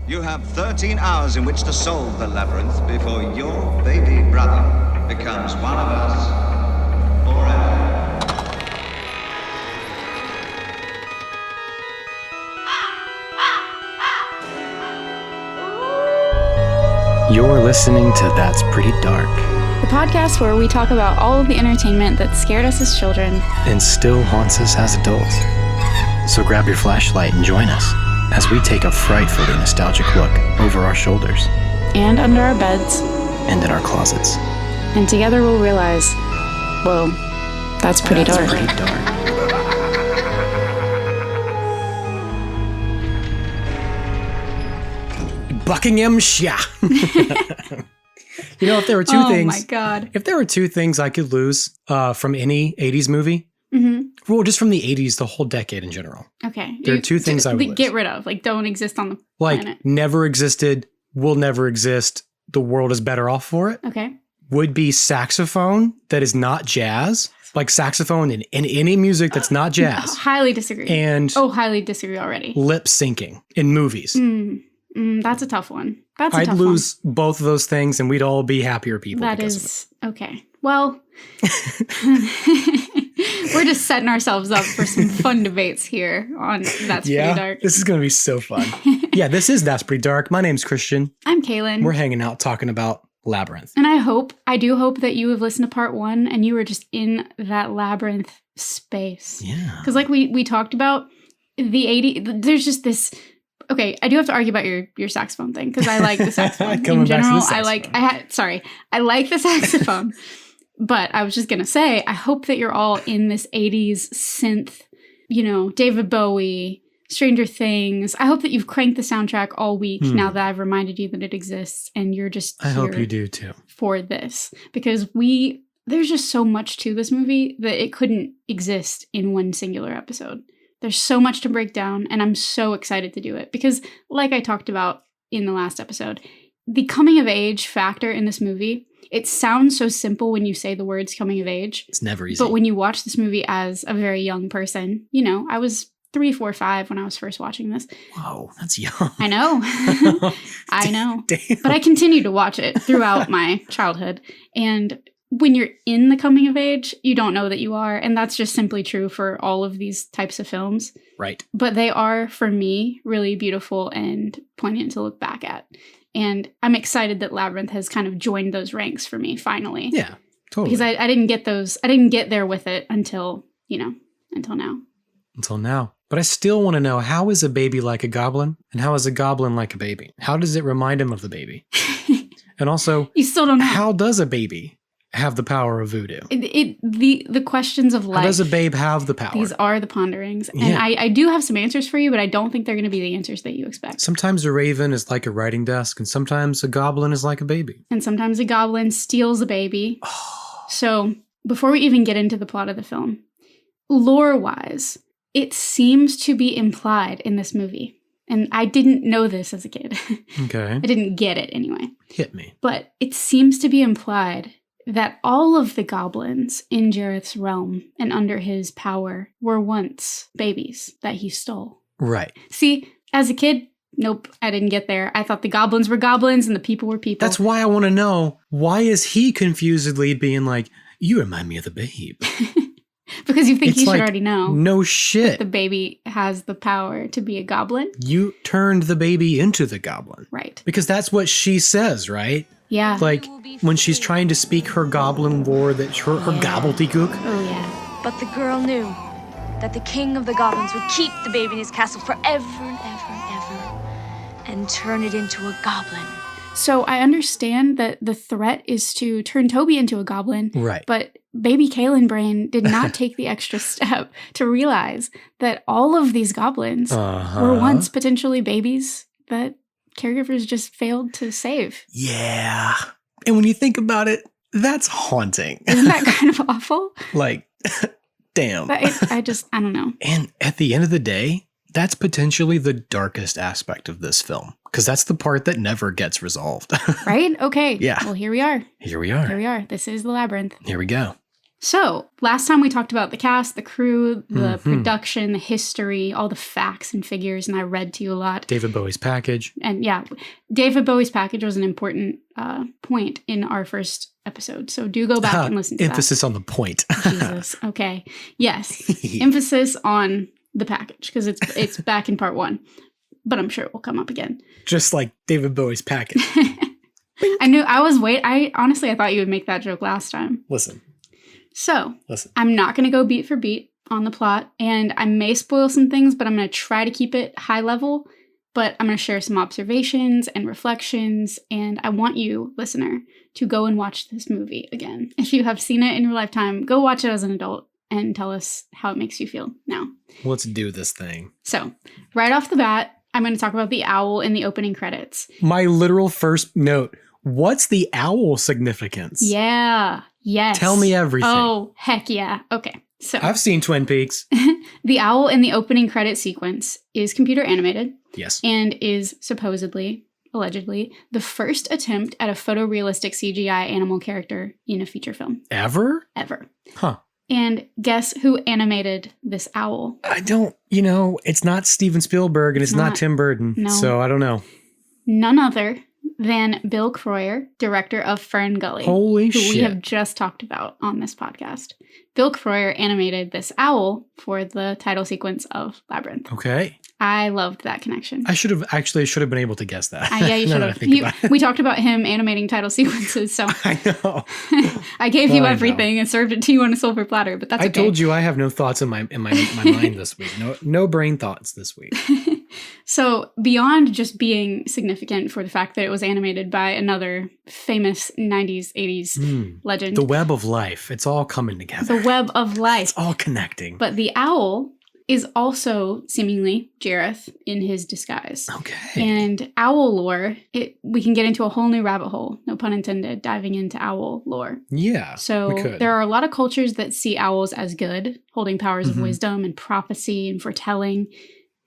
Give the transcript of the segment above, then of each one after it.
You have 13 hours in which to solve the labyrinth before your baby brother becomes one of us forever. You're listening to That's Pretty Dark, the podcast where we talk about all of the entertainment that scared us as children and still haunts us as adults. So grab your flashlight and join us as we take a frightfully nostalgic look over our shoulders. And under our beds. And in our closets. And together we'll realize, whoa, that's pretty dark. That's pretty dark. Buckinghamshire. You know, if there were two things. Oh my God. If there were two things I could lose from any 80s movie, well, just from the 80s, the whole decade in general. Okay. There are two things I would lose. Get rid of, like don't exist on the planet. Like never existed, will never exist, the world is better off for it. Okay. Would be saxophone that is not jazz. Like saxophone in any music that's not jazz. Highly disagree. And highly disagree already. Lip syncing in movies. That's a tough one. I'd lose both of those things and we'd all be happier people. That is okay. Well, we're just setting ourselves up for some fun debates here on That's Pretty Dark. This is going to be so fun. Yeah, this is That's Pretty Dark. My name's Christian. I'm Kaylin. We're hanging out talking about Labyrinth. And I do hope that you have listened to part 1 and you were just in that Labyrinth space. Yeah. Because like we talked about, the 80s, there's just this... Okay, I do have to argue about your saxophone thing because I like the saxophone. In general, I like the saxophone. But I was just going to say, I hope that you're all in this 80s synth, David Bowie, Stranger Things. I hope that you've cranked the soundtrack all week now that I've reminded you that it exists and you're just I hope you do too. For this. Because there's just so much to this movie that it couldn't exist in one singular episode. There's so much to break down, and I'm so excited to do it. Because, like I talked about in the last episode, the coming-of-age factor in this movie, it sounds so simple when you say the words coming of age. It's never easy. But when you watch this movie as a very young person, I was 3, 4, 5 when I was first watching this. Whoa, that's young. I know. I know. Damn. But I continued to watch it throughout my childhood. And when you're in the coming of age, you don't know that you are. And that's just simply true for all of these types of films. Right. But they are, for me, really beautiful and poignant to look back at. And I'm excited that Labyrinth has kind of joined those ranks for me, finally. Yeah, totally. Because I didn't get there with it until now. Until now. But I still want to know, how is a baby like a goblin? And how is a goblin like a baby? How does it remind him of the baby? And also, you still don't know. How does a baby have the power of voodoo? The questions of life. How does a babe have the power? These are the ponderings. And I do have some answers for you, but I don't think they're going to be the answers that you expect. Sometimes a raven is like a writing desk, and sometimes a goblin is like a baby. And sometimes a goblin steals a baby. So before we even get into the plot of the film, lore-wise, it seems to be implied in this movie. And I didn't know this as a kid. Okay. I didn't get it anyway. Hit me. But it seems to be implied that all of the goblins in Jareth's realm and under his power were once babies that he stole. Right. See, as a kid, nope, I didn't get there. I thought the goblins were goblins and the people were people. That's why I want to know, why is he confusedly being like, you remind me of the babe? Because you think it's he like, should already know. No shit. The baby has the power to be a goblin. You turned the baby into the goblin. Right. Because that's what she says, right? Yeah. Like, when she's trying to speak her goblin lore, that her gobbledygook. Oh, yeah. But the girl knew that the king of the goblins would keep the baby in his castle forever and ever and ever and turn it into a goblin. So I understand that the threat is to turn Toby into a goblin. Right. But baby Kaylin Brain did not take the extra step to realize that all of these goblins were once potentially babies that caregivers just failed to save. Yeah. And when you think about it, that's haunting. Isn't that kind of awful? Like, damn. I don't know. And at the end of the day, that's potentially the darkest aspect of this film. Because that's the part that never gets resolved. Right? Okay. Yeah. Well, here we are. Here we are. Here we are. This is the Labyrinth. Here we go. So, last time we talked about the cast, the crew, the production, the history, all the facts and figures, and I read to you a lot. David Bowie's package. And yeah, David Bowie's package was an important point in our first episode. So do go back and listen to Emphasis on the point. Jesus. Okay. Yes. Emphasis on the package because it's back in part 1. But I'm sure it will come up again. Just like David Bowie's package. I honestly thought you would make that joke last time. Listen. I'm not going to go beat for beat on the plot, and I may spoil some things, but I'm going to try to keep it high level, but I'm going to share some observations and reflections, and I want you, listener, to go and watch this movie again. If you have seen it in your lifetime, go watch it as an adult and tell us how it makes you feel now. Let's do this thing. So, right off the bat, I'm going to talk about the owl in the opening credits. My literal first note, what's the owl significance? Yeah. Yes. Tell me everything. Oh, heck yeah. Okay. So I've seen Twin Peaks. The owl in the opening credit sequence is computer animated. Yes. And is supposedly, allegedly, the first attempt at a photorealistic CGI animal character in a feature film. Ever? Ever. Huh. And guess who animated this owl? I don't, it's not Steven Spielberg and it's not Tim Burton. No. So I don't know. None other than Bill Croyer, director of Fern Gully. Holy shit. Who we have just talked about on this podcast. Bill Croyer animated this owl for the title sequence of Labyrinth. Okay. I loved that connection. I should have been able to guess that. Yeah, you should have. We talked about him animating title sequences, so I know. I gave you everything and served it to you on a silver platter, but that's okay. I told you I have no thoughts in my mind this week. No brain thoughts this week. So beyond just being significant for the fact that it was animated by another famous 90s, 80s legend. The web of life. It's all coming together. The web of life. It's all connecting. But the owl is also seemingly Jareth in his disguise. Okay. And owl lore, we can get into a whole new rabbit hole, no pun intended, diving into owl lore. Yeah. So there are a lot of cultures that see owls as good, holding powers of wisdom and prophecy and foretelling.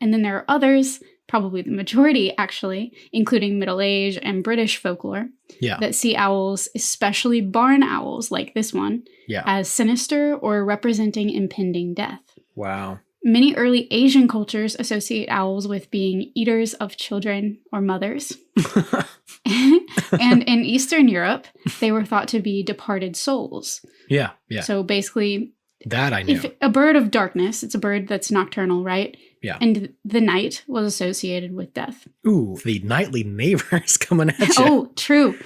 And then there are others, probably the majority actually, including Middle Age and British folklore, that see owls, especially barn owls like this one, as sinister or representing impending death. Wow. Many early Asian cultures associate owls with being eaters of children or mothers. And in Eastern Europe, they were thought to be departed souls. Yeah. So basically, that I knew. If a bird of darkness, it's a bird that's nocturnal, right? Yeah. And the night was associated with death. Ooh, the nightly neighbors coming at you. Oh, true.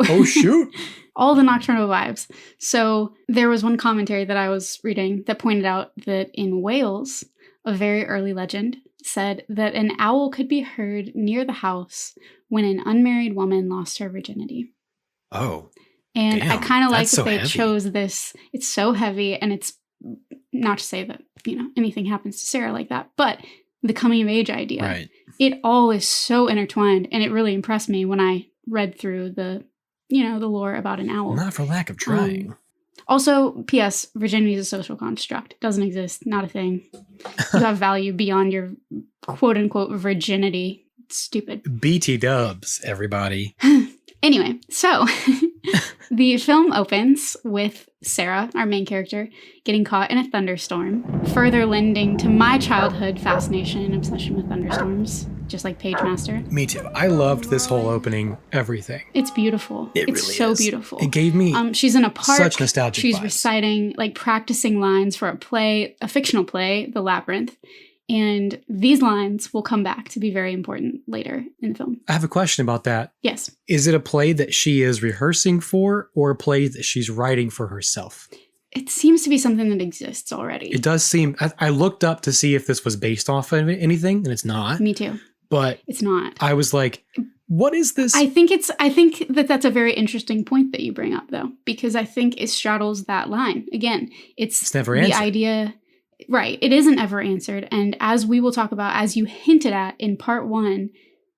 Oh, shoot. All the nocturnal vibes. So there was one commentary that I was reading that pointed out that in Wales, a very early legend said that an owl could be heard near the house when an unmarried woman lost her virginity. Oh. And damn, I kind of like that so they heavy. chose this. It's so heavy, and it's not to say that, anything happens to Sarah like that, but the coming of age idea. Right. It all is so intertwined, and it really impressed me when I read through the lore about an owl. Not for lack of trying. Also, P.S., virginity is a social construct. It doesn't exist. Not a thing. You have value beyond your quote-unquote virginity. It's stupid. BT dubs, everybody. Anyway, so the film opens with Sarah, our main character, getting caught in a thunderstorm, further lending to my childhood fascination and obsession with thunderstorms, just like Page Master. Me too. I loved this whole opening, everything. It's beautiful. It's really so beautiful. It gave me she's in a park. Such nostalgic She's vibes. reciting, practicing lines for a fictional play, The Labyrinth. And these lines will come back to be very important later in the film. I have a question about that. Yes. Is it a play that she is rehearsing for or a play that she's writing for herself? It seems to be something that exists already. It does seem... I looked up to see if this was based off of anything, and it's not. Me too. But it's not. I was like, what is this? I think that that's a very interesting point that you bring up, though, because I think it straddles that line. Again, it's never answered. The idea... Right. It isn't ever answered. And as we will talk about, as you hinted at in part 1,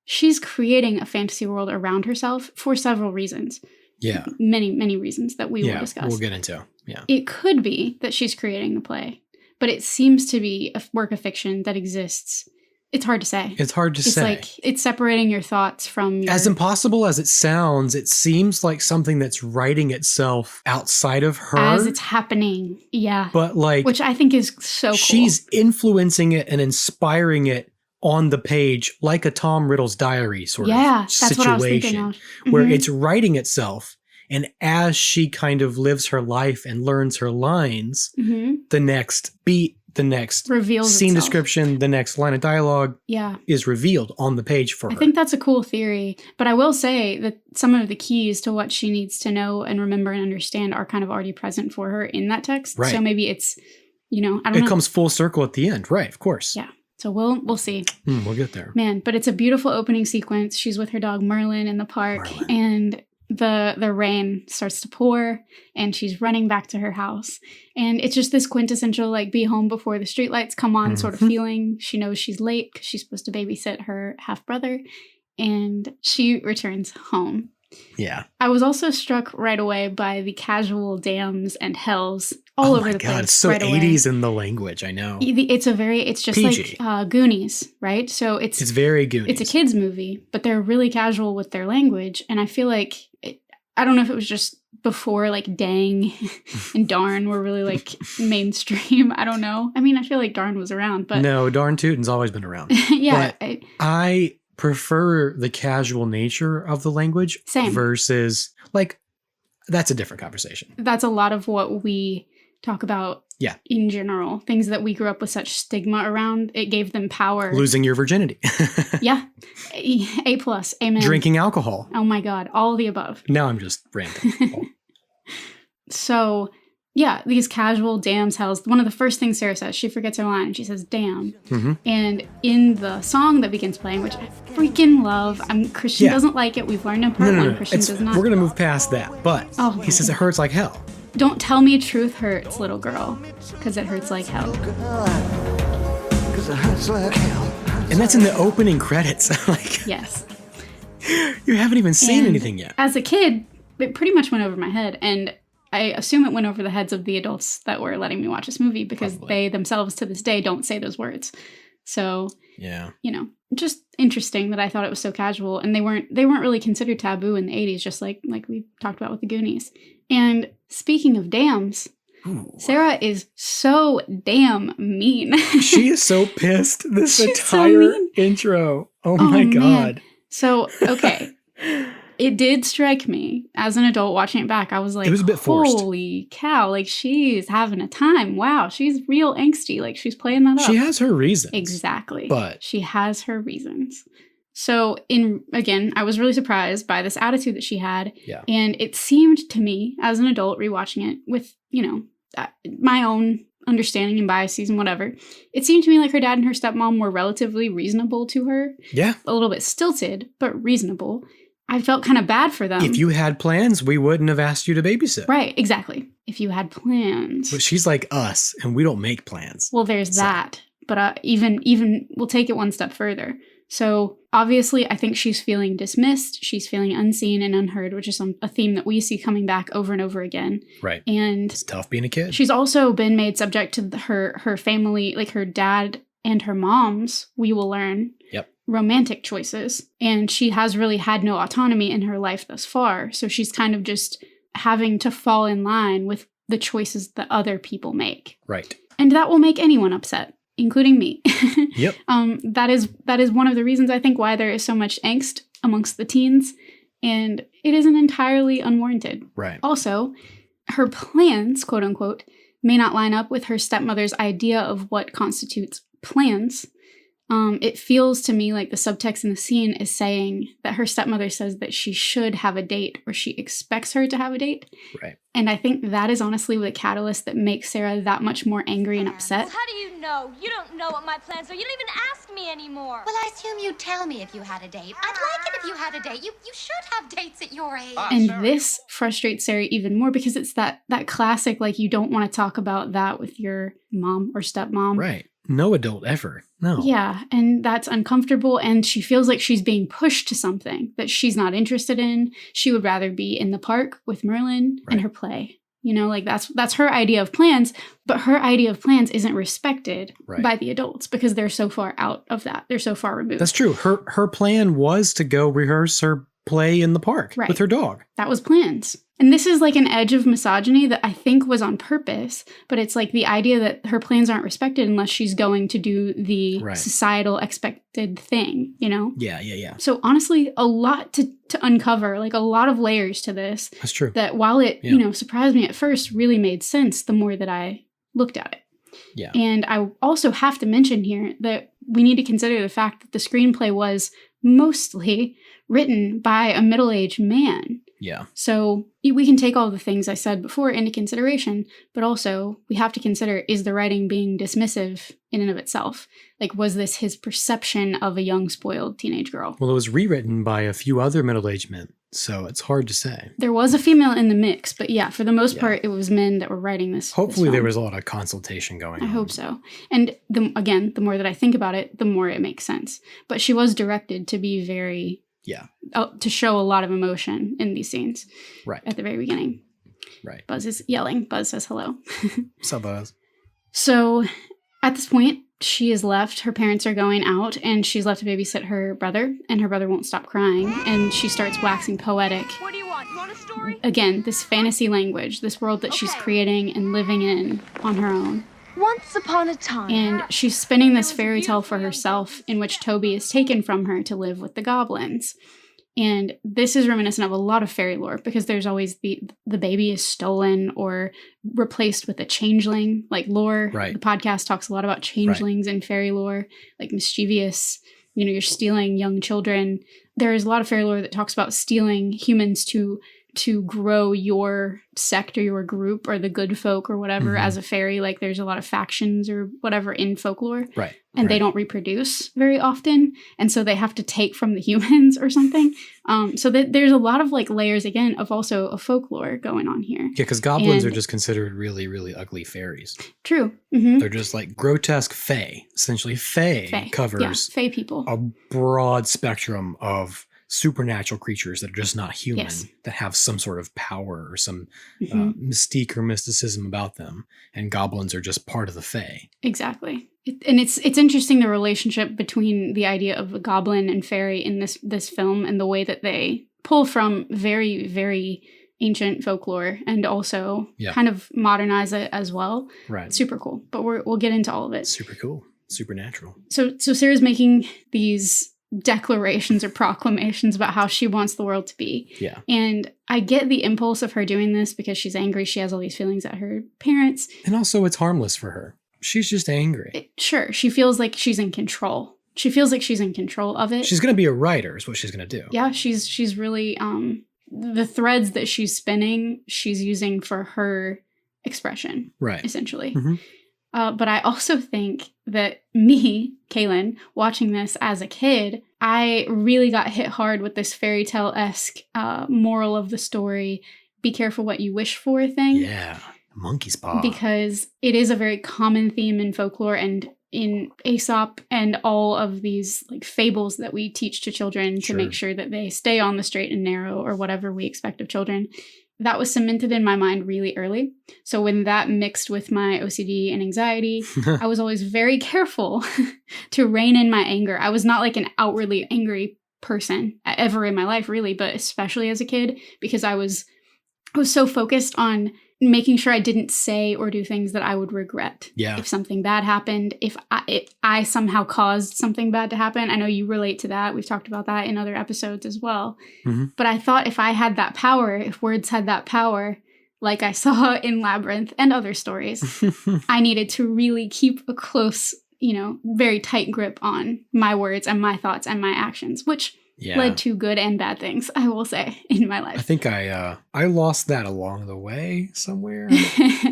she's creating a fantasy world around herself for several reasons. Yeah. Many, many reasons that we will discuss. We'll get into. Yeah. It could be that she's creating the play, but it seems to be a work of fiction that exists It's hard to say. It's hard to say. It's like it's separating your thoughts from your... As impossible as it sounds, it seems like something that's writing itself outside of her. As it's happening. Yeah. But like... Which I think is so cool. She's influencing it and inspiring it on the page like a Tom Riddle's diary sort of that's situation. what I was thinking of. Where it's writing itself. And as she kind of lives her life and learns her lines, the next beat, the next reveals scene itself. Description, the next line of dialogue is revealed on the page for her. I think that's a cool theory. But I will say that some of the keys to what she needs to know and remember and understand are kind of already present for her in that text. Right. So maybe it's, I don't know. It comes full circle at the end. Right, of course. Yeah. So we'll see. We'll get there. Man, but it's a beautiful opening sequence. She's with her dog Merlin in the park and the rain starts to pour and she's running back to her house. And it's just this quintessential like be home before the streetlights come on sort of feeling. She knows she's late because she's supposed to babysit her half brother and she returns home. Yeah. I was also struck right away by the casual dams and hells all over the place. Oh my God, it's so right 80s in the language, I know. It's just PG. like Goonies, right? So it's very Goonies. It's a kid's movie, but they're really casual with their language. And I feel like, I don't know if it was just before like dang and darn were really like mainstream. I don't know. I mean, I feel like darn was around, but. No, darn tootin's always been around. Yeah. But I prefer the casual nature of the language versus like that's a different conversation. That's a lot of what we talk about in general. Things that we grew up with such stigma around. It gave them power. Losing your virginity. Yeah. A+. Amen. Drinking alcohol. Oh my God. All of the above. Now I'm just ranting. So yeah, these casual dams, hells. One of the first things Sarah says, she forgets her line. She says, damn. And in the song that begins playing, which I freaking love, Christian doesn't like it. We've learned in part one. Christian does not. We're going to move past that. But he says it hurts like hell. Don't tell me truth hurts, little girl, because it hurts like hell. Because it hurts like hell. And that's in the opening credits. Like, yes. You haven't even seen anything yet. As a kid, it pretty much went over my head. And I assume it went over the heads of the adults that were letting me watch this movie because they themselves to this day don't say those words. So, just interesting that I thought it was so casual. And they weren't really considered taboo in the 80s, just like we talked about with the Goonies. And speaking of dams, Sarah is so damn mean. She is so pissed this entire intro. Oh my God. Man. So, okay. It did strike me as an adult watching it back. I was like, it was a bit forced. Holy cow. Like, she's having a time. Wow. She's real angsty. Like, she's playing that up. She has her reasons. Exactly. But she has her reasons. So, again, I was really surprised by this attitude that she had. Yeah. And it seemed to me, as an adult rewatching it with, my own understanding and biases and whatever, it seemed to me like her dad and her stepmom were relatively reasonable to her. Yeah. A little bit stilted, but reasonable. I felt kind of bad for them. If you had plans, we wouldn't have asked you to babysit. Right, exactly. If you had plans. But she's like us, and we don't make plans. Well, there's that. But even we'll take it one step further. So obviously, I think she's feeling dismissed. She's feeling unseen and unheard, which is a theme that we see coming back over and over again. Right. And it's tough being a kid. She's also been made subject to her family, like her dad and her mom's, we will learn. Yep. Romantic choices. And she has really had no autonomy in her life thus far. So she's kind of just having to fall in line with the choices that other people make. Right. And that will make anyone upset, including me. Yep. That is one of the reasons I think why there is so much angst amongst the teens. And it isn't entirely unwarranted. Right. Also, her plans, quote unquote, may not line up with her stepmother's idea of what constitutes plans. It feels to me like the subtext in the scene is saying that her stepmother says that she should have a date or she expects her to have a date. Right. And I think that is honestly the catalyst that makes Sarah that much more angry and upset. How do you know? You don't know what my plans are. You don't even ask me anymore. Well, I assume you'd tell me if you had a date. I'd like it if you had a date. You should have dates at your age. And this frustrates Sarah even more because it's that classic, like, you don't want to talk about that with your mom or stepmom. Right. No adult ever. No. Yeah, and that's uncomfortable, and she feels like she's being pushed to something that she's not interested in. She would rather be in the park with Merlin and her play, You know, like that's her idea of plans, but her idea of plans isn't respected by the adults because they're so far out of that. They're so far removed. That's true. Her plan was to go rehearse her play in the park with her dog. That was plans. And this is like an edge of misogyny that I think was on purpose, but it's like the idea that her plans aren't respected unless she's going to do the societal expected thing, you know? Yeah. So honestly, a lot to uncover, like a lot of layers to this. That's true. That while it, you know, surprised me at first, really made sense the more that I looked at it. Yeah. And I also have to mention here that we need to consider the fact that the screenplay was mostly written by a middle-aged man. Yeah. So we can take all the things I said before into consideration, but also we have to consider, is the writing being dismissive in and of itself? Like, was this his perception of a young, spoiled teenage girl? Well, it was rewritten by a few other middle-aged men, so it's hard to say. There was a female in the mix, but yeah, for the most part, it was men that were writing this. Hopefully there was a lot of consultation going on. I hope so. And the more that I think about it, the more it makes sense. But she was directed to be very... to show a lot of emotion in these scenes. Right. At the very beginning. Right. Buzz is yelling. Buzz says hello. What's up, Buzz? So at this point, she is left. Her parents are going out, and she's left to babysit her brother, and her brother won't stop crying, and she starts waxing poetic. What do you want? You want a story? Again, this fantasy language, this world that she's creating and living in on her own. Once upon a time. And she's spinning this fairy tale for herself in which Toby is taken from her to live with the goblins. And this is reminiscent of a lot of fairy lore because there's always the baby is stolen or replaced with a changeling, like lore. Right. The podcast talks a lot about changelings in fairy lore, like mischievous, you know, you're stealing young children. There is a lot of fairy lore that talks about stealing humans to grow your sect or your group or the good folk or whatever as a fairy. Like there's a lot of factions or whatever in folklore. Right. And they don't reproduce very often. And so they have to take from the humans or something. So that there's a lot of like layers again of also a folklore going on here. Yeah, because goblins are just considered really, really ugly fairies. True. Mm-hmm. They're just like grotesque fae. Essentially, fae covers fae people. A broad spectrum of supernatural creatures that are just not human, that have some sort of power or some mystique or mysticism about them. And goblins are just part of the fae. Exactly. And it's interesting the relationship between the idea of a goblin and fairy in this film and the way that they pull from very, very ancient folklore and also kind of modernize it as well. Right. Super cool. But we'll get into all of it. Super cool. Supernatural. So Sarah's making these declarations or proclamations about how she wants the world to be. Yeah. And I get the impulse of her doing this because she's angry. She has all these feelings at her parents. And also it's harmless for her. She's just angry. Sure. She feels like she's in control. She feels like she's in control of it. She's going to be a writer is what she's going to do. Yeah. She's really, the threads that she's spinning, she's using for her expression. Right. Essentially. Mm-hmm. But I also think that me, Kaylin, watching this as a kid, I really got hit hard with this fairy tale-esque moral of the story, be careful what you wish for thing. Yeah, monkey's paw. Because it is a very common theme in folklore and in Aesop and all of these like fables that we teach to children to make sure that they stay on the straight and narrow or whatever we expect of children. That was cemented in my mind really early. So when that mixed with my OCD and anxiety, I was always very careful to rein in my anger. I was not like an outwardly angry person ever in my life, really, but especially as a kid, because I was so focused on making sure I didn't say or do things that I would regret. Yeah. If something bad happened, if I somehow caused something bad to happen. I know you relate to that. We've talked about that in other episodes as well. Mm-hmm. But I thought if I had that power, if words had that power, like I saw in Labyrinth and other stories, I needed to really keep a close, very tight grip on my words and my thoughts and my actions, which led to good and bad things, I will say, in my life. I think I lost that along the way somewhere.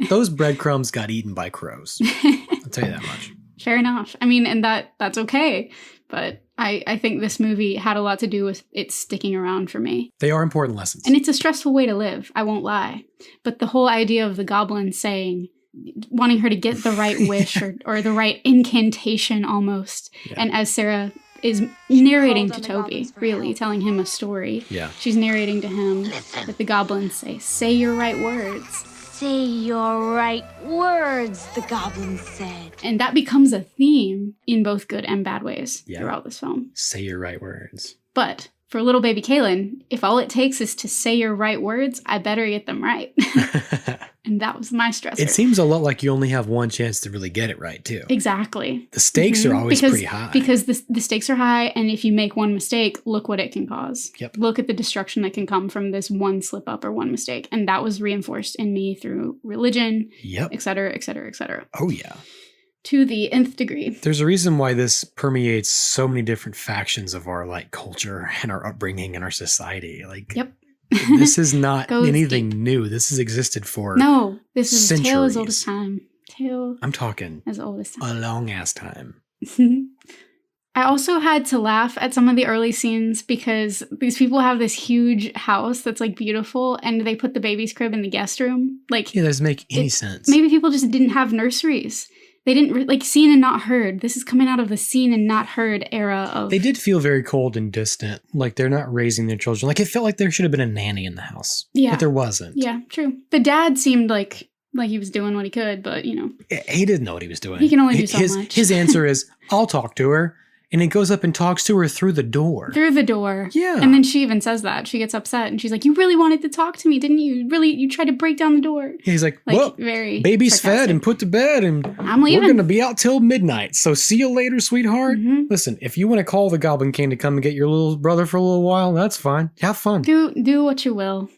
Those breadcrumbs got eaten by crows. I'll tell you that much. Fair enough. I mean, and that's okay. But I think this movie had a lot to do with it sticking around for me. They are important lessons. And it's a stressful way to live, I won't lie. But the whole idea of the goblin wanting her to get the right wish or the right incantation almost. Yeah. And as Sarah is narrating to Toby, really, telling him a story. Yeah. She's narrating to him that the goblins say your right words. Say your right words, the goblin said. And that becomes a theme in both good and bad ways throughout this film. Say your right words. But for little baby Kaylin, if all it takes is to say your right words, I better get them right. And that was my stressor. It seems a lot like you only have one chance to really get it right, too. Exactly. The stakes are always pretty high. Because the stakes are high, and if you make one mistake, look what it can cause. Yep. Look at the destruction that can come from this one slip up or one mistake. And that was reinforced in me through religion, et cetera, et cetera, et cetera. Oh, yeah. To the nth degree. There's a reason why this permeates so many different factions of our culture and our upbringing and our society. This is not anything new. This has existed for this is centuries. A tale as old as time. I'm talking as old as time. A long ass time. I also had to laugh at some of the early scenes because these people have this huge house that's beautiful, and they put the baby's crib in the guest room. It doesn't make any sense. Maybe people just didn't have nurseries. They didn't seen and not heard. This is coming out of the seen and not heard era of. They did feel very cold and distant. They're not raising their children. It felt like there should have been a nanny in the house. Yeah. But there wasn't. Yeah, true. The dad seemed like he was doing what he could, but He didn't know what he was doing. He can only do so much. His answer is, I'll talk to her. And he goes up and talks to her through the door. Through the door. Yeah. And then she even says that. She gets upset and she's like, you really wanted to talk to me, didn't you? You tried to break down the door. He's like well, very baby's fed and put to bed and I'm leaving. We're going to be out till midnight. So see you later, sweetheart. Mm-hmm. Listen, if you want to call the Goblin King to come and get your little brother for a little while, that's fine. Have fun. Do what you will.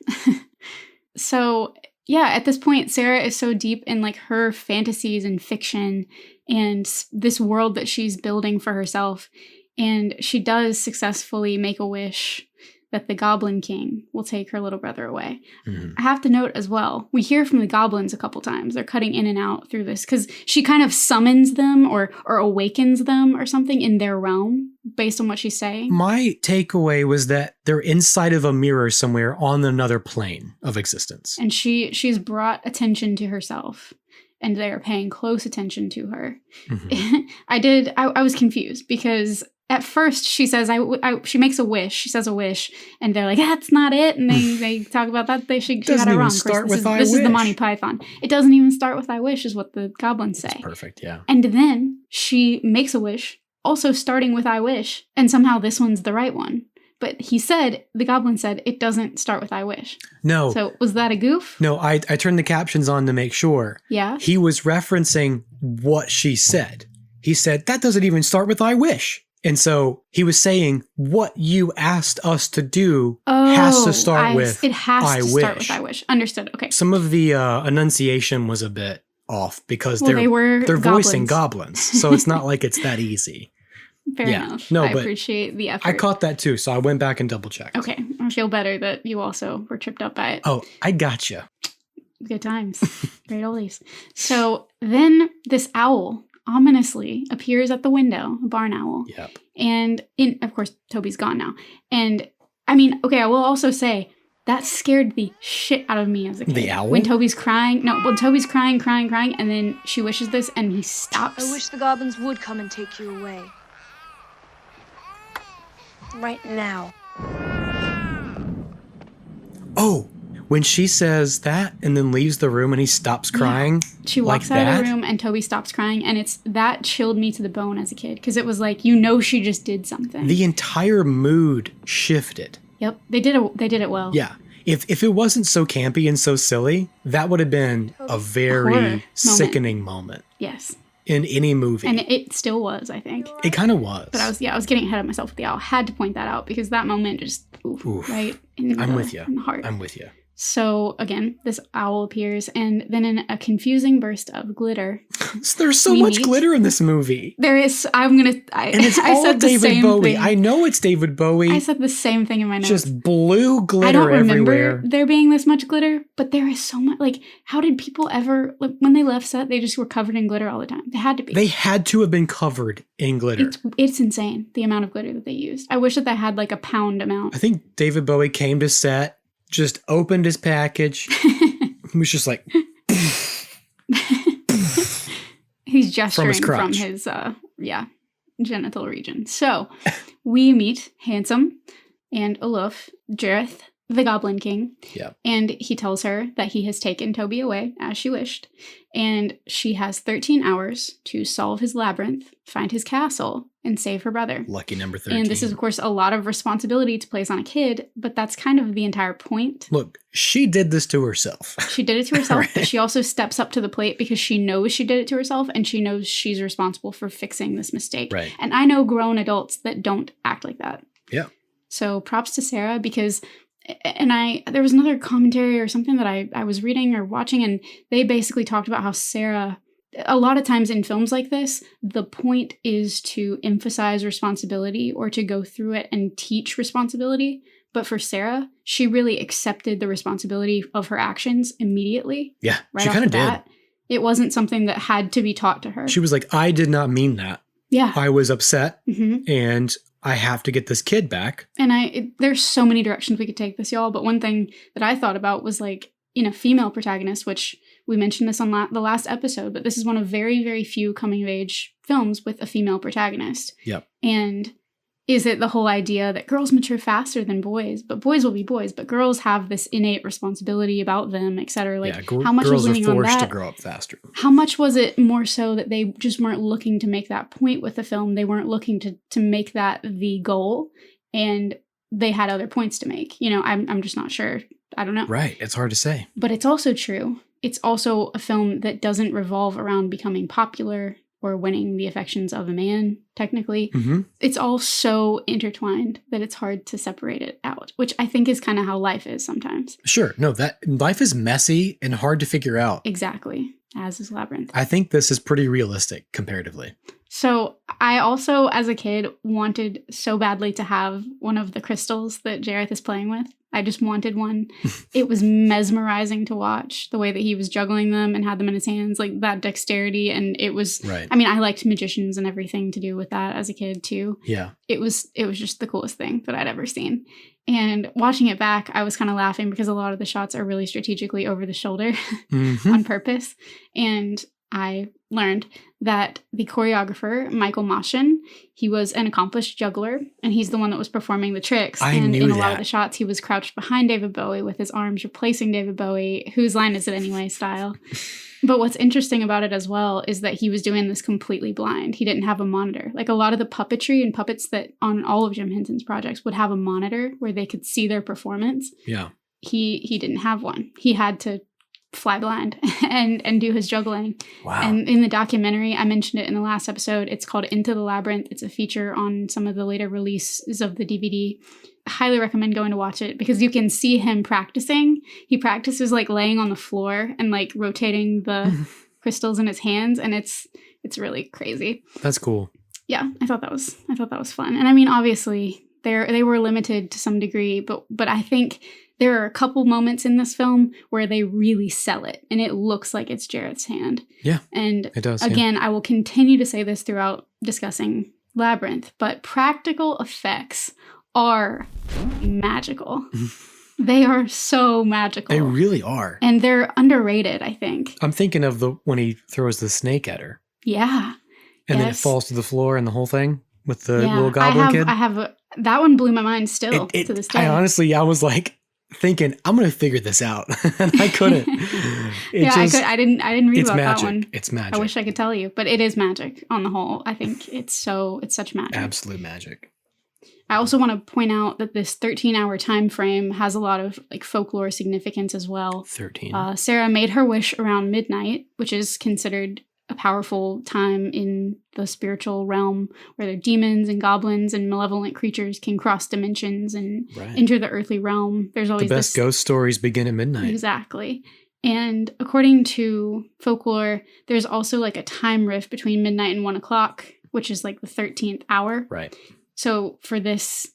So, yeah, at this point, Sarah is so deep in her fantasies and fiction and this world that she's building for herself. And she does successfully make a wish that the Goblin King will take her little brother away. Mm-hmm. I have to note as well, we hear from the goblins a couple times. They're cutting in and out through this because she kind of summons them or awakens them or something in their realm based on what she's saying. My takeaway was that they're inside of a mirror somewhere on another plane of existence. And she's brought attention to herself. And they are paying close attention to her. Mm-hmm. I was confused because at first she says, she makes a wish. She says a wish. And they're like, that's not it. And they talk about that. She got it wrong. This is the Monty Python. It doesn't even start with I wish is what the goblins say. That's perfect, yeah. And then she makes a wish, also starting with I wish. And somehow this one's the right one. But the goblin said, it doesn't start with I wish. No. So was that a goof? No, I turned the captions on to make sure. Yeah. He was referencing what she said. He said, that doesn't even start with I wish. And so he was saying, what you asked us to do has to start with it has I to wish. Start with I wish. Understood. Okay. Some of the enunciation was a bit off because they're goblins. Voicing goblins. So it's not like it's that easy. Fair enough. No, I appreciate the effort. I caught that too, so I went back and double checked. Okay. I feel better that you also were tripped up by it. Oh, I gotcha. Good times. Great oldies. So then this owl ominously appears at the window, a barn owl. Yep. And of course, Toby's gone now. And I mean, okay, I will also say that scared the shit out of me as a kid. The owl? When Toby's crying, and then she wishes this and he stops. I wish the goblins would come and take you away. Right now. Oh, when she says that and then leaves the room and he stops crying. Yeah. She walks out of the room and Toby stops crying, and that chilled me to the bone as a kid because it was like, she just did something. The entire mood shifted. Yep, they did it well. Yeah. If it wasn't so campy and so silly, that would have been a very sickening moment. Yes. In any movie. And it still was, I think. It kind of was. But I was getting ahead of myself with the owl. Had to point that out because that moment just, oof. Right? I'm with you. In the heart. I'm with you. So again, this owl appears, and then in a confusing burst of glitter. There's so much glitter in this movie. There is. And it's all David Bowie. I know it's David Bowie. I said the same thing in my notes. Just blue glitter everywhere. I don't remember there being this much glitter, but there is so much. How did people ever, when they left set, they just were covered in glitter all the time? They had to be. They had to have been covered in glitter. It's insane, the amount of glitter that they used. I wish that they had a pound amount. I think David Bowie came to set, just opened his package. He was just like... He's gesturing from his genital region. So we meet handsome and aloof Jareth the Goblin King. Yeah. And he tells her that he has taken Toby away, as she wished. And she has 13 hours to solve his labyrinth, find his castle, and save her brother. Lucky number 13. And this is, of course, a lot of responsibility to place on a kid, but that's kind of the entire point. Look, she did this to herself. She did it to herself, Right. but she also steps up to the plate because she knows she did it to herself, and she knows she's responsible for fixing this mistake. Right. And I know grown adults that don't act like that. Yeah. So props to Sarah, because there was another commentary or something that I was reading or watching, and they basically talked about how Sarah, a lot of times in films like this, the point is to emphasize responsibility or to go through it and teach responsibility. But for Sarah, she really accepted the responsibility of her actions immediately. Yeah, right she off kind of the did. bat. It wasn't something that had to be taught to her. She was like, I did not mean that. Yeah. I was upset Mm-hmm. and I have to get this kid back. And there's so many directions we could take this, y'all. But one thing that I thought about was like, in a female protagonist, which we mentioned this on the last episode, but this is one of very, very few coming of age films with a female protagonist. Yep. And is it the whole idea that girls mature faster than boys, but boys will be boys, but girls have this innate responsibility about them, etc. Like, how much girls was are leaning on forced that? to grow up faster. How much was it more so that they just weren't looking to make that point with the film? They weren't looking to make that the goal, and they had other points to make. You know, I'm just not sure. I don't know. Right. It's hard to say. But it's also true. It's also a film that doesn't revolve around becoming popular or winning the affections of a man, technically. Mm-hmm. It's all so intertwined that it's hard to separate it out, which I think is kind of how life is sometimes. Sure. No, that life is messy and hard to figure out. Exactly. As is Labyrinth. I think this is pretty realistic comparatively. So I also, as a kid, wanted so badly to have one of the crystals that Jareth is playing with. I just wanted one. It was mesmerizing to watch the way that he was juggling them and had them in his hands, like that dexterity. And it was, right. I mean, I liked magicians and everything to do with that as a kid too. Yeah. It was just the coolest thing that I'd ever seen. And watching it back, I was kind of laughing because a lot of the shots are really strategically over the shoulder Mm-hmm. on purpose. And I learned that the choreographer, Michael Moshin, he was an accomplished juggler, and he's the one that was performing the tricks. And in a lot of the shots, he was crouched behind David Bowie with his arms replacing David Bowie, whose line is it anyway style. But what's interesting about it as well is that he was doing this completely blind. He didn't have a monitor. Like a lot of the puppetry and puppets that on all of Jim Henson's projects would have a monitor where they could see their performance. Yeah. He didn't have one. He had to fly blind and do his juggling. Wow. And in the documentary, I mentioned it in the last episode, it's called Into the Labyrinth. It's a feature on some of the later releases of the DVD. I highly recommend going to watch it because you can see him practicing. He practices like laying on the floor and like rotating the crystals in his hands, and it's really crazy. That's cool. Yeah, I thought that was fun. And I mean, obviously they were limited to some degree, but I think there are a couple moments in this film where they really sell it, and it looks like it's Jareth's hand. Yeah, and it does. Again, I will continue to say this throughout discussing Labyrinth, but practical effects are magical. They are so magical. They really are. And they're underrated, I think. I'm thinking of when he throws the snake at her. Yeah. And then it falls to the floor and the whole thing with the little goblin kid. That one blew my mind still to this day. I was like, thinking I'm gonna figure this out, and I couldn't. I didn't read about magic. that one. It's magic. I wish I could tell you, but it is magic on the whole. I think it's such magic. Absolute magic. I also want to point out that this 13-hour time frame has a lot of like folklore significance as well. 13. Sarah made her wish around midnight, which is considered a powerful time in the spiritual realm where the demons and goblins and malevolent creatures can cross dimensions and enter the earthly realm. There's always the best ghost stories begin at midnight. Exactly. And according to folklore, there's also like a time rift between midnight and 1 o'clock, which is like the 13th hour. Right. So for this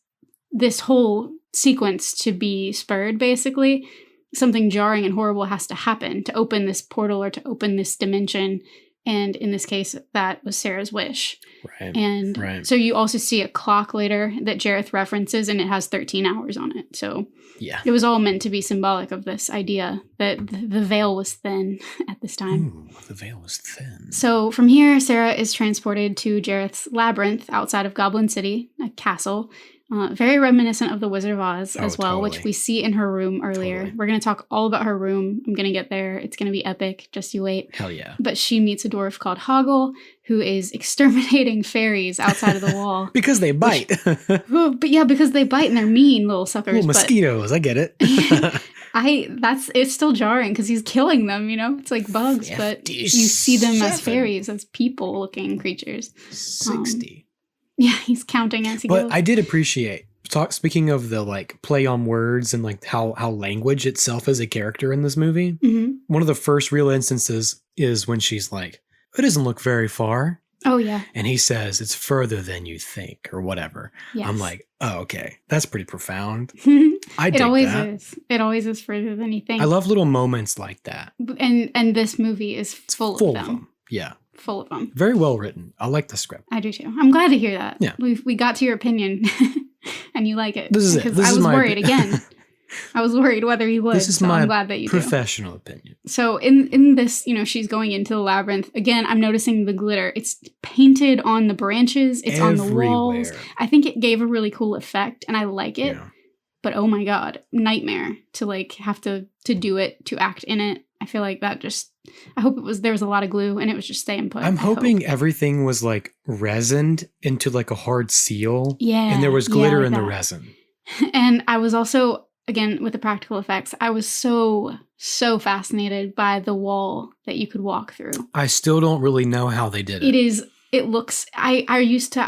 whole sequence to be spurred, basically, something jarring and horrible has to happen to open this portal or to open this dimension. And in this case, that was Sarah's wish. Right. And so you also see a clock later that Jareth references, and it has 13 hours on it. So yeah, it was all meant to be symbolic of this idea that the veil was thin at this time. Ooh, the veil was thin. So from here, Sarah is transported to Jareth's labyrinth outside of Goblin City, a castle. Very reminiscent of The Wizard of Oz as well, totally. which we see in her room earlier. Totally. We're going to talk all about her room. I'm going to get there. It's going to be epic. Just you wait. Hell yeah. But she meets a dwarf called Hoggle, who is exterminating fairies outside of the wall. Because they bite. Well, but yeah, because they bite and they're mean little suckers. Little mosquitoes, I get it. It's still jarring because he's killing them, you know? It's like bugs, but you see them as fairies, as people-looking creatures. 60. Yeah, he's counting as he goes. But I did appreciate, speaking of the like play on words and like how language itself is a character in this movie. Mm-hmm. One of the first real instances is when she's like, it doesn't look very far. Oh, yeah. And he says, it's further than you think or whatever. Yes. I'm like, oh, okay. That's pretty profound. I dig It always that. is. It always is further than you think. I love little moments like that. And this movie is full of them. Yeah. Full of them. Very well written. I like the script. I do too. I'm glad to hear that. Yeah. We got to your opinion and you like it. This is it. Because This I is was my worried again. I was worried whether he would. This is so my I'm glad that you professional opinion. So in this, you know, she's going into the labyrinth. Again, I'm noticing the glitter. It's painted on the branches. It's on the walls. Everywhere. I think it gave a really cool effect and I like it. Yeah. But oh my God, nightmare to like have to do it, to act in it. I feel like that just, I hope there was a lot of glue and it was just staying put. I'm hoping everything was like resined into like a hard seal. Yeah. And there was glitter like in the that. resin. And I was also, again, with the practical effects, I was so fascinated by the wall that you could walk through. I still don't really know how they did it. It looks, I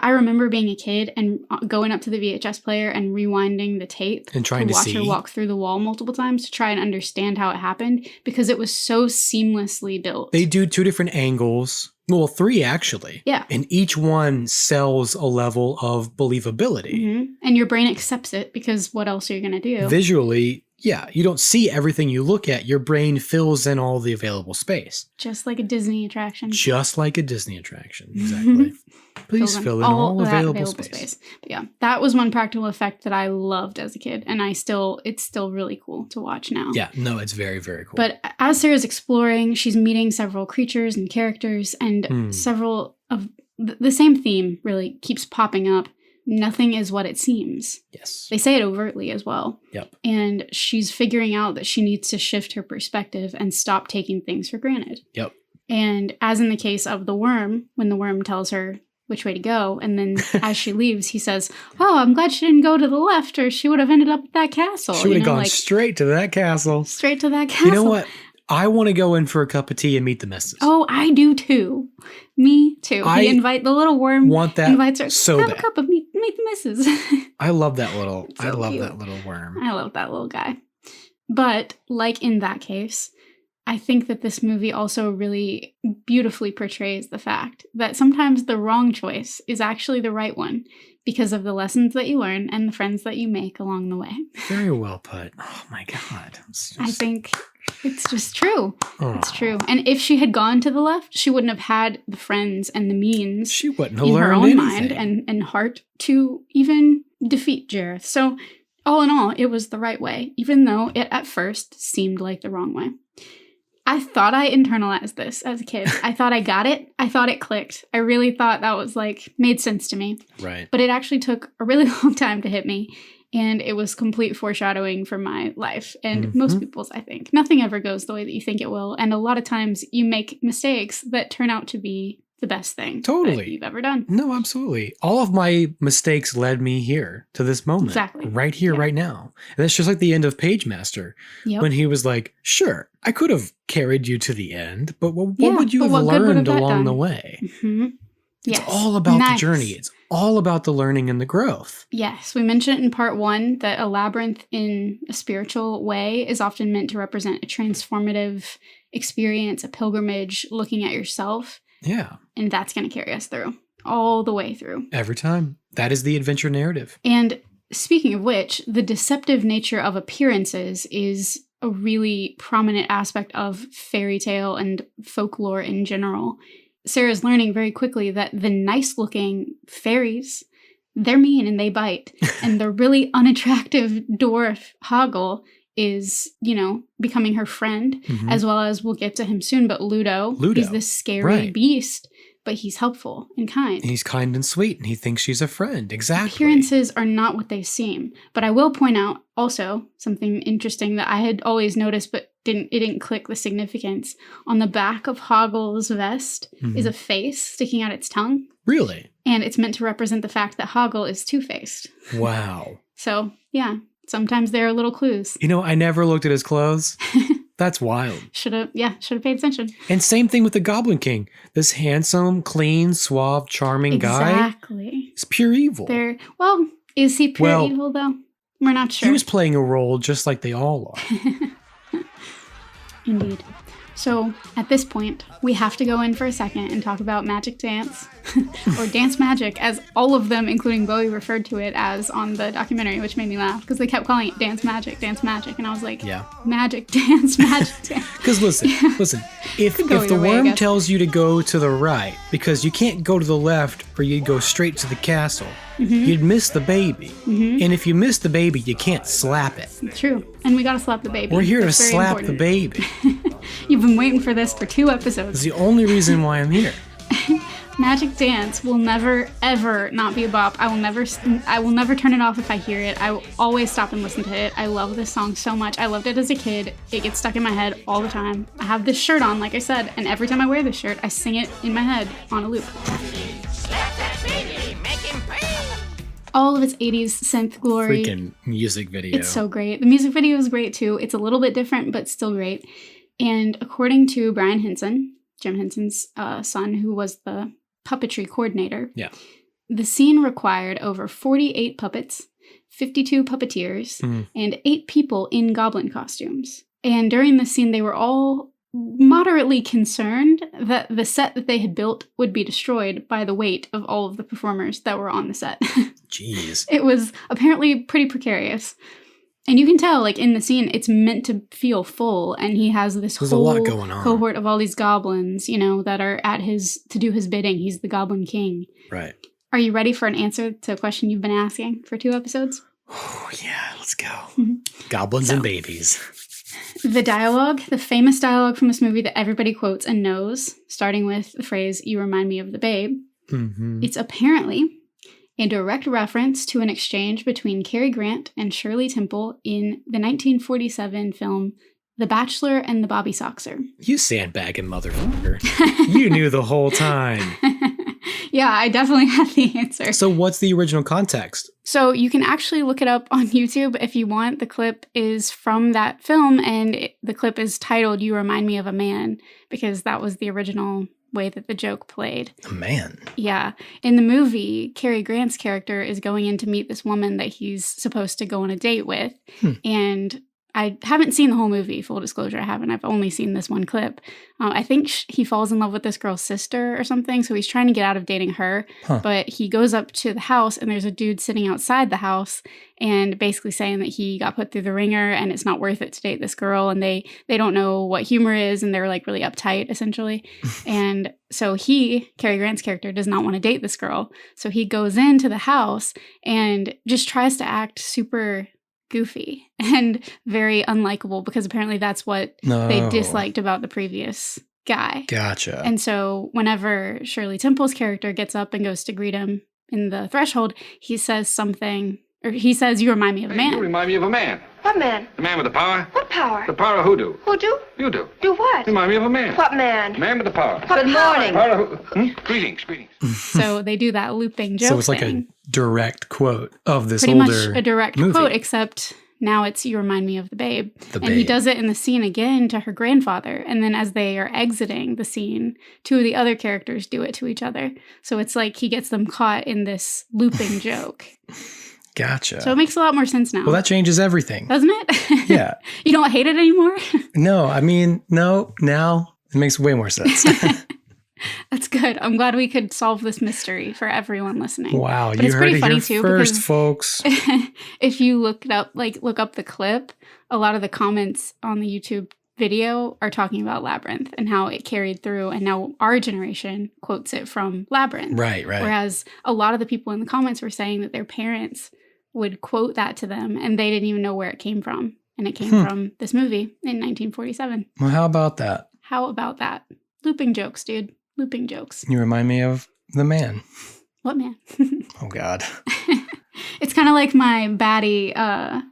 remember being a kid and going up to the VHS player and rewinding the tape And trying to watch see. her walk through the wall multiple times to try and understand how it happened because it was so seamlessly built. They do 2 different angles. Well, 3 actually. Yeah. And each one sells a level of believability. Mm-hmm. And your brain accepts it because what else are you going to do? Visually, yeah, you don't see everything you look at. Your brain fills in all the available space. Just like a Disney attraction. Just like a Disney attraction. Exactly. Please fill in all of that available space. But yeah, that was one practical effect that I loved as a kid. And it's still really cool to watch now. Yeah, no, it's very, very cool. But as Sarah's exploring, she's meeting several creatures and characters and several of the same theme really keeps popping up. Nothing is what it seems. Yes. They say it overtly as well. Yep. And she's figuring out that she needs to shift her perspective and stop taking things for granted. Yep. And as in the case of the worm, when the worm tells her which way to go, and then as she leaves, he says, "Oh, I'm glad she didn't go to the left or she would have ended up at that castle." She would have gone straight to that castle. Straight to that castle. You know what? I want to go in for a cup of tea and meet the missus. Oh, I do too. Me too. He invite the little worm. Want that invites her, so have bad. a cup of meet the missus. I love that little. So I love cute. that little worm. I love that little guy. But like in that case, I think that this movie also really beautifully portrays the fact that sometimes the wrong choice is actually the right one because of the lessons that you learn and the friends that you make along the way. Very well put. Oh my God. I think it's just true. Oh. It's true. And if she had gone to the left, she wouldn't have had the friends and the means She wouldn't have in her learned own anything. mind and heart to even defeat Jareth. So all in all, it was the right way, even though it at first seemed like the wrong way. I thought I internalized this as a kid. I thought I got it. I thought it clicked. I really thought that was made sense to me. Right. But it actually took a really long time to hit me. And it was complete foreshadowing for my life and most people's, I think. Nothing ever goes the way that you think it will. And a lot of times you make mistakes that turn out to be the best thing that you've ever done. No, absolutely. All of my mistakes led me here to this moment. Exactly. Right here, right now. And that's just like the end of Page Master. Yep. When he was like, sure, I could have carried you to the end, but what Yeah, would you but have what good would learned have that along done? the way? Mm-hmm. It's Yes. all about Nice. the journey. It's all about the learning and the growth. Yes, we mentioned in part 1 that a labyrinth in a spiritual way is often meant to represent a transformative experience, a pilgrimage, looking at yourself. Yeah. And that's going to carry us through, all the way through. Every time. That is the adventure narrative. And speaking of which, the deceptive nature of appearances is a really prominent aspect of fairy tale and folklore in general. Sarah's learning very quickly that the nice-looking fairies, they're mean and they bite. And the really unattractive dwarf, Hoggle, is, becoming her friend, as well as we'll get to him soon, but Ludo. He's this scary beast but he's helpful and kind. And he's kind and sweet, and he thinks she's a friend. Exactly. Appearances are not what they seem. But I will point out also something interesting that I had always noticed, but it didn't click the significance. On the back of Hoggle's vest is a face sticking out its tongue. Really? And it's meant to represent the fact that Hoggle is two-faced. Wow. So, yeah, sometimes there are little clues. You know, I never looked at his clothes. That's wild. Should have paid attention. And same thing with the Goblin King. This handsome, clean, suave, charming guy. Exactly. It's pure evil. Well, is he pure evil, though? We're not sure. He was playing a role just like they all are. Indeed. So, at this point, we have to go in for a second and talk about magic dance, or dance magic, as all of them, including Bowie, referred to it as on the documentary, which made me laugh, because they kept calling it dance magic, and I was like, magic dance, magic dance. Because listen, if the worm tells you to go to the right, because you can't go to the left or you'd go straight to the castle, you'd miss the baby. And if you miss the baby, you can't slap it. True. And we gotta slap the baby. We're here to slap the baby. You've been waiting for this for 2 episodes. It's the only reason why I'm here. Magic Dance will never, ever not be a bop. I will never turn it off if I hear it. I will always stop and listen to it. I love this song so much. I loved it as a kid. It gets stuck in my head all the time. I have this shirt on, like I said, and every time I wear this shirt, I sing it in my head on a loop. All of its 80s synth glory. Freaking music video. It's so great. The music video is great too. It's a little bit different, but still great. And according to Brian Henson, Jim Henson's son, who was the puppetry coordinator, the scene required over 48 puppets, 52 puppeteers, and 8 people in goblin costumes. And during the scene, they were all moderately concerned that the set that they had built would be destroyed by the weight of all of the performers that were on the set. Jeez. It was apparently pretty precarious. And you can tell, like, in the scene, it's meant to feel full, and he has this There's whole a lot going on. Cohort of all these goblins, you know, that are to do his bidding. He's the Goblin King. Right. Are you ready for an answer to a question you've been asking for 2 episodes? Oh, yeah, let's go. Goblins and babies. The dialogue, the famous dialogue from this movie that everybody quotes and knows, starting with the phrase, "You remind me of the babe," it's apparently a direct reference to an exchange between Cary Grant and Shirley Temple in the 1947 film The Bachelor and the Bobby Soxer. You sandbagging motherfucker. You knew the whole time. Yeah, I definitely had the answer. So what's the original context? So you can actually look it up on YouTube if you want. The clip is from that film, and the clip is titled "You Remind Me of a Man," because that was the original way that the joke played. A man? Yeah. In the movie, Cary Grant's character is going in to meet this woman that he's supposed to go on a date with. And I haven't seen the whole movie, full disclosure, I haven't. I've only seen this one clip. I think he falls in love with this girl's sister or something, so he's trying to get out of dating her. But he goes up to the house, and there's a dude sitting outside the house and basically saying that he got put through the ringer and it's not worth it to date this girl, and they don't know what humor is, and they're like really uptight, essentially. And so Cary Grant's character, does not want to date this girl. So he goes into the house and just tries to act super goofy and very unlikable, because apparently that's what they disliked about the previous guy. Gotcha. And so whenever Shirley Temple's character gets up and goes to greet him in the threshold, he says something, or he says, "You remind me of a man." You remind me of a man. What man? The man with the power. What power? The power of hoodoo. Who do? You do. Do what? You remind me of a man. What man? The man with the power. Good morning. Power of Greetings. So they do that looping joke. So it's like thing. a direct quote of this Pretty older much a direct movie. quote, except now it's "You remind me of the babe." The and he babe. does it in the scene again to her grandfather. And then as they are exiting the scene, 2 of the other characters do it to each other. So it's like he gets them caught in this looping joke. Gotcha. So it makes a lot more sense now. Well, that changes everything. Doesn't it? Yeah. You don't hate it anymore? No, I mean, no, now it makes way more sense. That's good. I'm glad we could solve this mystery for everyone listening. Wow, But you it's heard pretty it funny here too, first, because folks. if you look up the clip, a lot of the comments on the YouTube video are talking about Labyrinth and how it carried through, and now our generation quotes it from Labyrinth. Right. Whereas a lot of the people in the comments were saying that their parents would quote that to them, and they didn't even know where it came from. And it came from this movie in 1947. Well, how about that? How about that? Looping jokes, dude. looping jokes. You remind me of the man. What man? Oh, God. It's kind of like my baddie,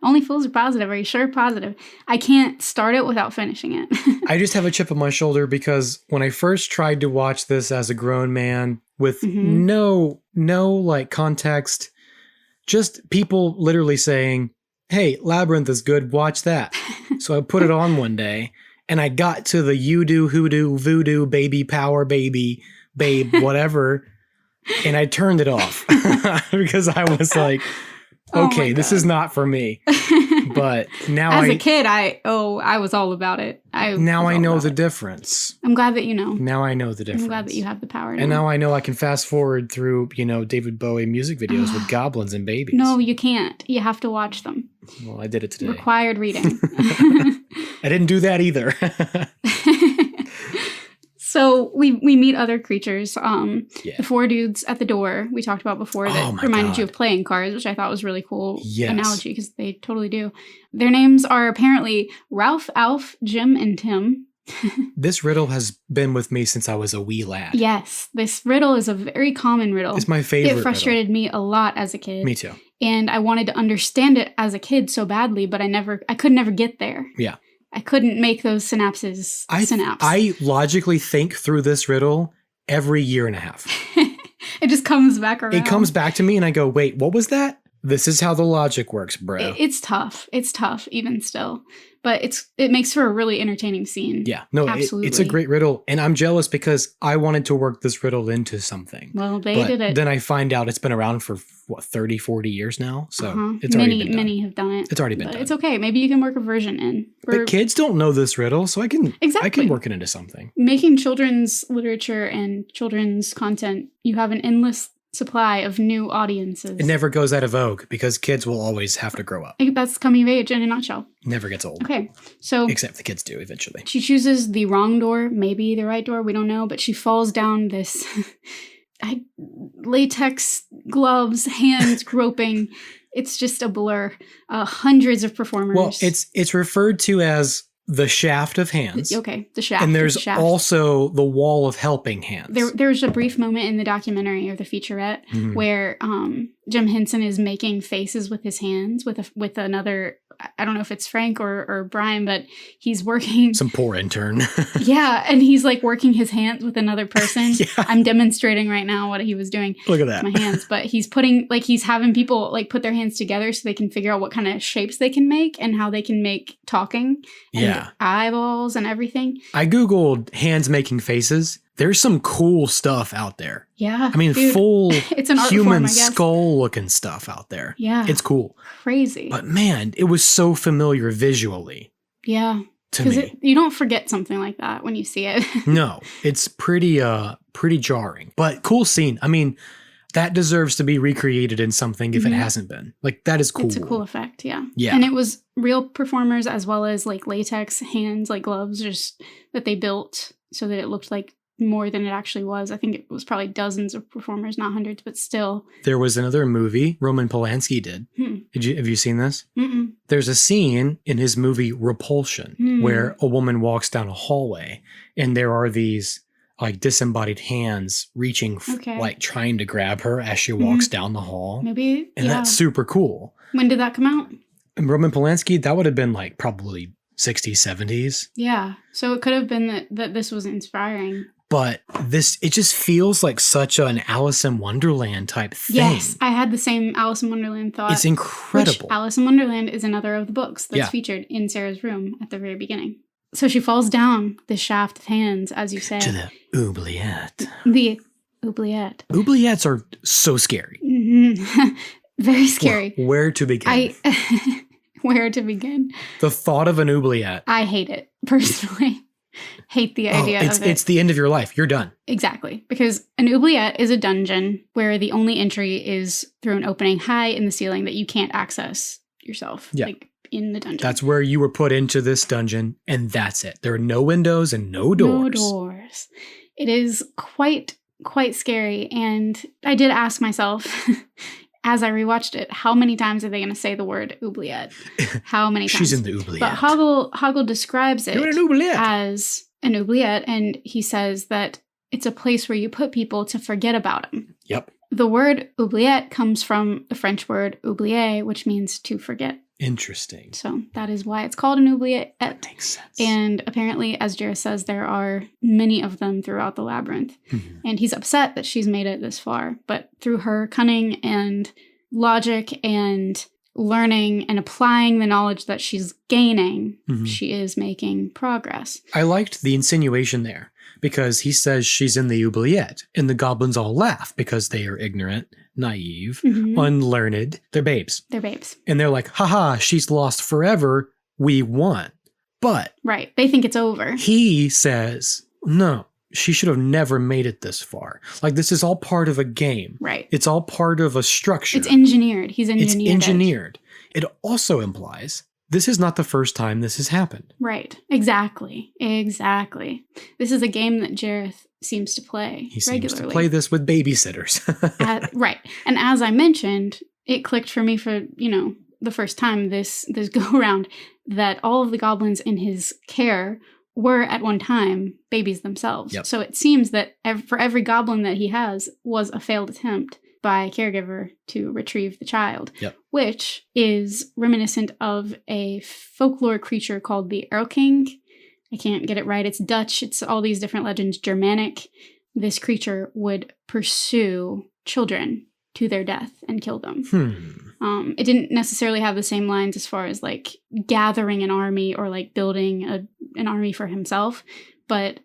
only fools are positive. Are you sure? Positive. I can't start it without finishing it. I just have a chip on my shoulder because when I first tried to watch this as a grown man with no like context, just people literally saying, hey, Labyrinth is good, watch that. So I put it on one day and I got to the you do, hoodoo, voodoo, baby, power, baby, babe, whatever. And I turned it off because I was like, okay, this is not for me. But now as a kid, I was all about it. I know the difference. I'm glad that you know. Now I know the difference. I'm glad that you have the power. And now I know I can fast forward through, David Bowie music videos with goblins and babies. No, you can't. You have to watch them. Well, I did it today. Required reading. I didn't do that either. So we meet other creatures. The four dudes at the door we talked about before that reminded you of playing cards, which I thought was really cool analogy because they totally do. Their names are apparently Ralph, Alf, Jim, and Tim. This riddle has been with me since I was a wee lad. Yes, this riddle is a very common riddle. It's my favorite. It frustrated me a lot as a kid. Me too. And I wanted to understand it as a kid so badly, but I could never get there. Yeah. I couldn't make those synapses synapse. I logically think through this riddle every year and a half. It just comes back around. It comes back to me and I go, wait, what was that? This is how the logic works, bro. It's tough. It's tough even still. But it makes for a really entertaining scene. Yeah. No, absolutely. It's a great riddle. And I'm jealous because I wanted to work this riddle into something. Well, they did it. Then I find out it's been around for, 30, 40 years now? So it's already been done. Many have done it. It's already been done. It's okay. Maybe you can work a version in. But kids don't know this riddle, so I can work it into something. Making children's literature and children's content, you have an endless supply of new audiences. It never goes out of vogue because kids will always have to grow up. That's coming of age in a nutshell. Never gets old. Okay, so... Except the kids do eventually. She chooses the wrong door, maybe the right door, we don't know, but she falls down this latex gloves, hands groping. It's just a blur. Hundreds of performers. Well, it's referred to as the shaft of hands. Okay, the shaft. And there's also the wall of helping hands. There's a brief moment in the documentary or the featurette where Jim Henson is making faces with his hands with another. I don't know if it's Frank or Brian, but he's working. Some poor intern. Yeah, and he's like working his hands with another person. Yeah. I'm demonstrating right now what he was doing. Look at that. With my hands, but he's having people like put their hands together so they can figure out what kind of shapes they can make and how they can make talking. And eyeballs and everything. I Googled hands making faces. There's some cool stuff out there. Yeah. I mean, dude, full it's an art human form, skull looking stuff out there. Yeah. It's cool. Crazy. But man, it was so familiar visually. Yeah. To me. You don't forget something like that when you see it. No, it's pretty jarring, but cool scene. I mean, that deserves to be recreated in something if it hasn't been. Like, that is cool. It's a cool effect, yeah. Yeah. And it was real performers as well as like latex hands, like gloves, just that they built so that it looked like more than it actually was. I think it was probably dozens of performers, not hundreds, but still. There was another movie Roman Polanski did. Have you seen this? Mm-mm. There's a scene in his movie Repulsion where a woman walks down a hallway and there are these like disembodied hands reaching, like trying to grab her as she walks down the hall. Maybe. And that's super cool. When did that come out? And Roman Polanski, that would have been like probably 60s, 70s. Yeah. So it could have been that this was inspiring. But it just feels like such an Alice in Wonderland type thing. Yes, I had the same Alice in Wonderland thought. It's incredible. Which Alice in Wonderland is another of the books that's featured in Sarah's room at the very beginning. So she falls down this shaft of hands, as you say. To the oubliette. The oubliette. Oubliettes are so scary. Mm-hmm. Very scary. Well, where to begin? Where to begin? The thought of an oubliette. I hate it, personally. Hate the idea of it. It's the end of your life. You're done. Exactly. Because an oubliette is a dungeon where the only entry is through an opening high in the ceiling that you can't access yourself. Yeah. Like in the dungeon. That's where you were put into this dungeon, and that's it. There are no windows and no doors. No doors. It is quite scary. And I did ask myself, as I rewatched it, how many times are they going to say the word oubliette? How many times? She's in the oubliette. But Hoggle describes it You're an oubliette. as an oubliette, and he says that it's a place where you put people to forget about them. Yep. The word oubliette comes from the French word oublier, which means to forget. Interesting. So that is why it's called an oubliette. That makes sense. And apparently, as Jareth says, there are many of them throughout the labyrinth. And he's upset that she's made it this far. But through her cunning and logic and learning and applying the knowledge that she's gaining, she is making progress. I liked the insinuation there, because he says she's in the oubliette, and the goblins all laugh because they are ignorant, naive, unlearned. They're babes. They're babes. And they're like, haha, she's lost forever. We won. But right. They think it's over. He says, no, she should have never made it this far. Like, this is all part of a game. Right. It's all part of a structure. It's engineered. He's engineered. It's engineered. It also implies this is not the first time this has happened. Right. Exactly. This is a game that Jareth seems to play He regularly. seems to play this with babysitters. Right. And as I mentioned, it clicked for me for, the first time this go around that all of the goblins in his care were at one time babies themselves. Yep. So it seems that for every goblin that he has was a failed attempt by a caregiver to retrieve the child, which is reminiscent of a folklore creature called the alluring. I can't get it right. It's Dutch. It's all these different legends, Germanic. This creature would pursue children to their death and kill them. It didn't necessarily have the same lines as far as like gathering an army or like building an army for himself, but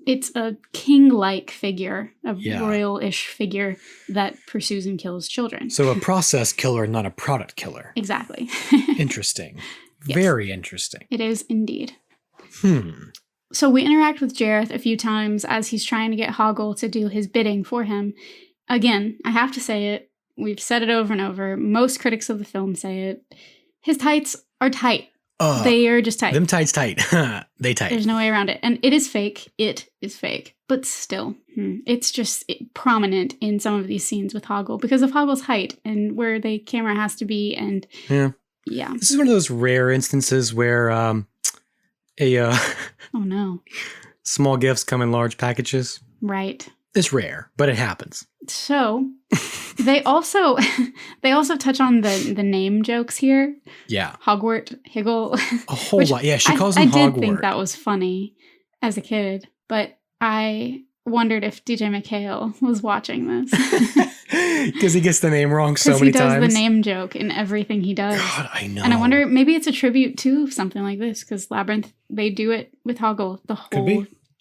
it's a king-like figure, a royal-ish figure that pursues and kills children. So a process killer, not a product killer. Exactly. Interesting. Yes. Very interesting. It is indeed. So we interact with Jareth a few times as he's trying to get Hoggle to do his bidding for him. Again, I have to say it. We've said it over and over. Most critics of the film say it. His tights are tight. They are just tight. Them tights tight. They tight. There's no way around it. And it is fake. It is fake. But still, it's just prominent in some of these scenes with Hoggle because of Hoggle's height and where the camera has to be. And yeah. This is one of those rare instances where oh no, small gifts come in large packages. Right. It's rare, but it happens. So they also touch on the name jokes here. Yeah. Hogwart, Higgle. A whole lot. Yeah, she calls him Hogwart. I did think that was funny as a kid, but I wondered if DJ McHale was watching this. Because he gets the name wrong so many times. Because he does the name joke in everything he does. God, I know. And I wonder, maybe it's a tribute to something like this, because Labyrinth, they do it with Hoggle the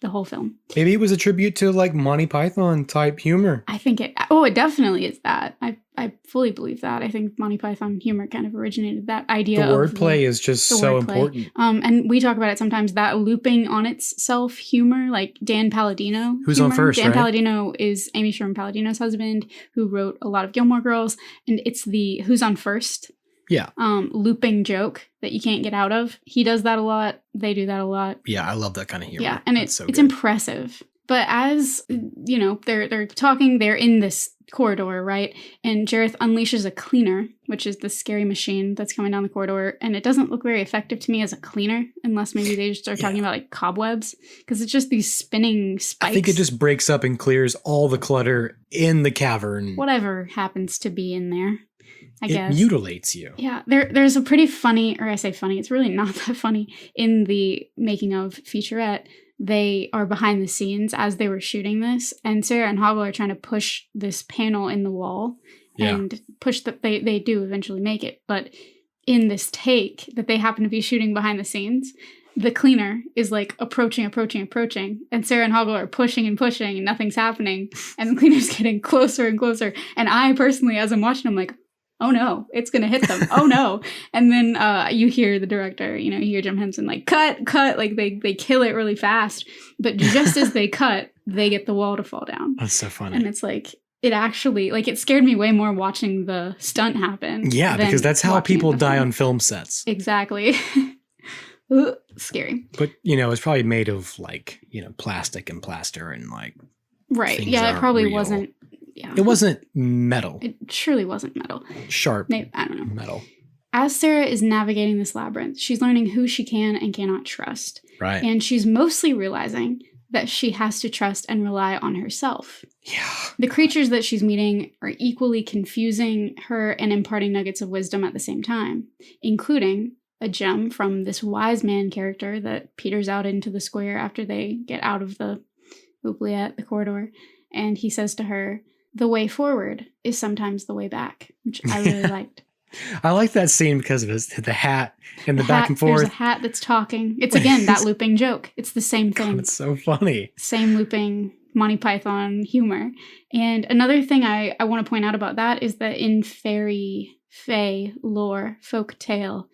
whole film. Maybe it was a tribute to like Monty Python type humor. I think it definitely is that. I fully believe that. I think Monty Python humor kind of originated that idea. The wordplay is just so important. And we talk about it sometimes, that looping on itself humor, like Dan Palladino. Who's on first, Dan right? Palladino is Amy Sherman Palladino's husband, who wrote a lot of Gilmore Girls. And it's the who's on first looping joke that you can't get out of. He does that a lot. They do that a lot. Yeah, I love that kind of humor. Yeah, and it's impressive. But as, they're talking, they're in this corridor, right? And Jareth unleashes a cleaner, which is the scary machine that's coming down the corridor. And it doesn't look very effective to me as a cleaner, unless maybe they just start talking about like cobwebs, because it's just these spinning spikes. I think it just breaks up and clears all the clutter in the cavern. Whatever happens to be in there. I guess. It mutilates you. Yeah, there's a pretty funny, or I say funny, it's really not that funny, in the making of featurette. They are behind the scenes as they were shooting this, and Sarah and Hoggle are trying to push this panel in the wall and push they do eventually make it. But in this take that they happen to be shooting behind the scenes, the cleaner is like approaching, and Sarah and Hoggle are pushing and pushing, and nothing's happening, and the cleaner's getting closer and closer. And I personally, as I'm watching, I'm like, oh no, it's going to hit them. Oh no. And then you hear the director, you hear Jim Henson like, cut, like they kill it really fast. But just as they cut, they get the wall to fall down. That's so funny. And it's like, it actually, like, it scared me way more watching the stunt happen. Yeah, because that's how people die on film sets. Exactly. Ooh, scary. But, it's probably made of like, plastic and plaster and like. Right. Yeah, it probably real. Wasn't. Yeah. It wasn't metal. It surely wasn't metal. Sharp. Maybe, I don't know. Metal. As Sarah is navigating this labyrinth, she's learning who she can and cannot trust. Right. And she's mostly realizing that she has to trust and rely on herself. Yeah. The creatures that she's meeting are equally confusing her and imparting nuggets of wisdom at the same time, including a gem from this wise man character that peters out into the square after they get out of the oubliette, the corridor, and he says to her, "The way forward is sometimes the way back," which I really liked. I like that scene because of the hat and the back and forth. There's a hat that's talking. It's, again, that looping joke. It's the same thing. God, it's so funny. Same looping Monty Python humor. And another thing I want to point out about that is that in fairy, fae, lore, folk tale,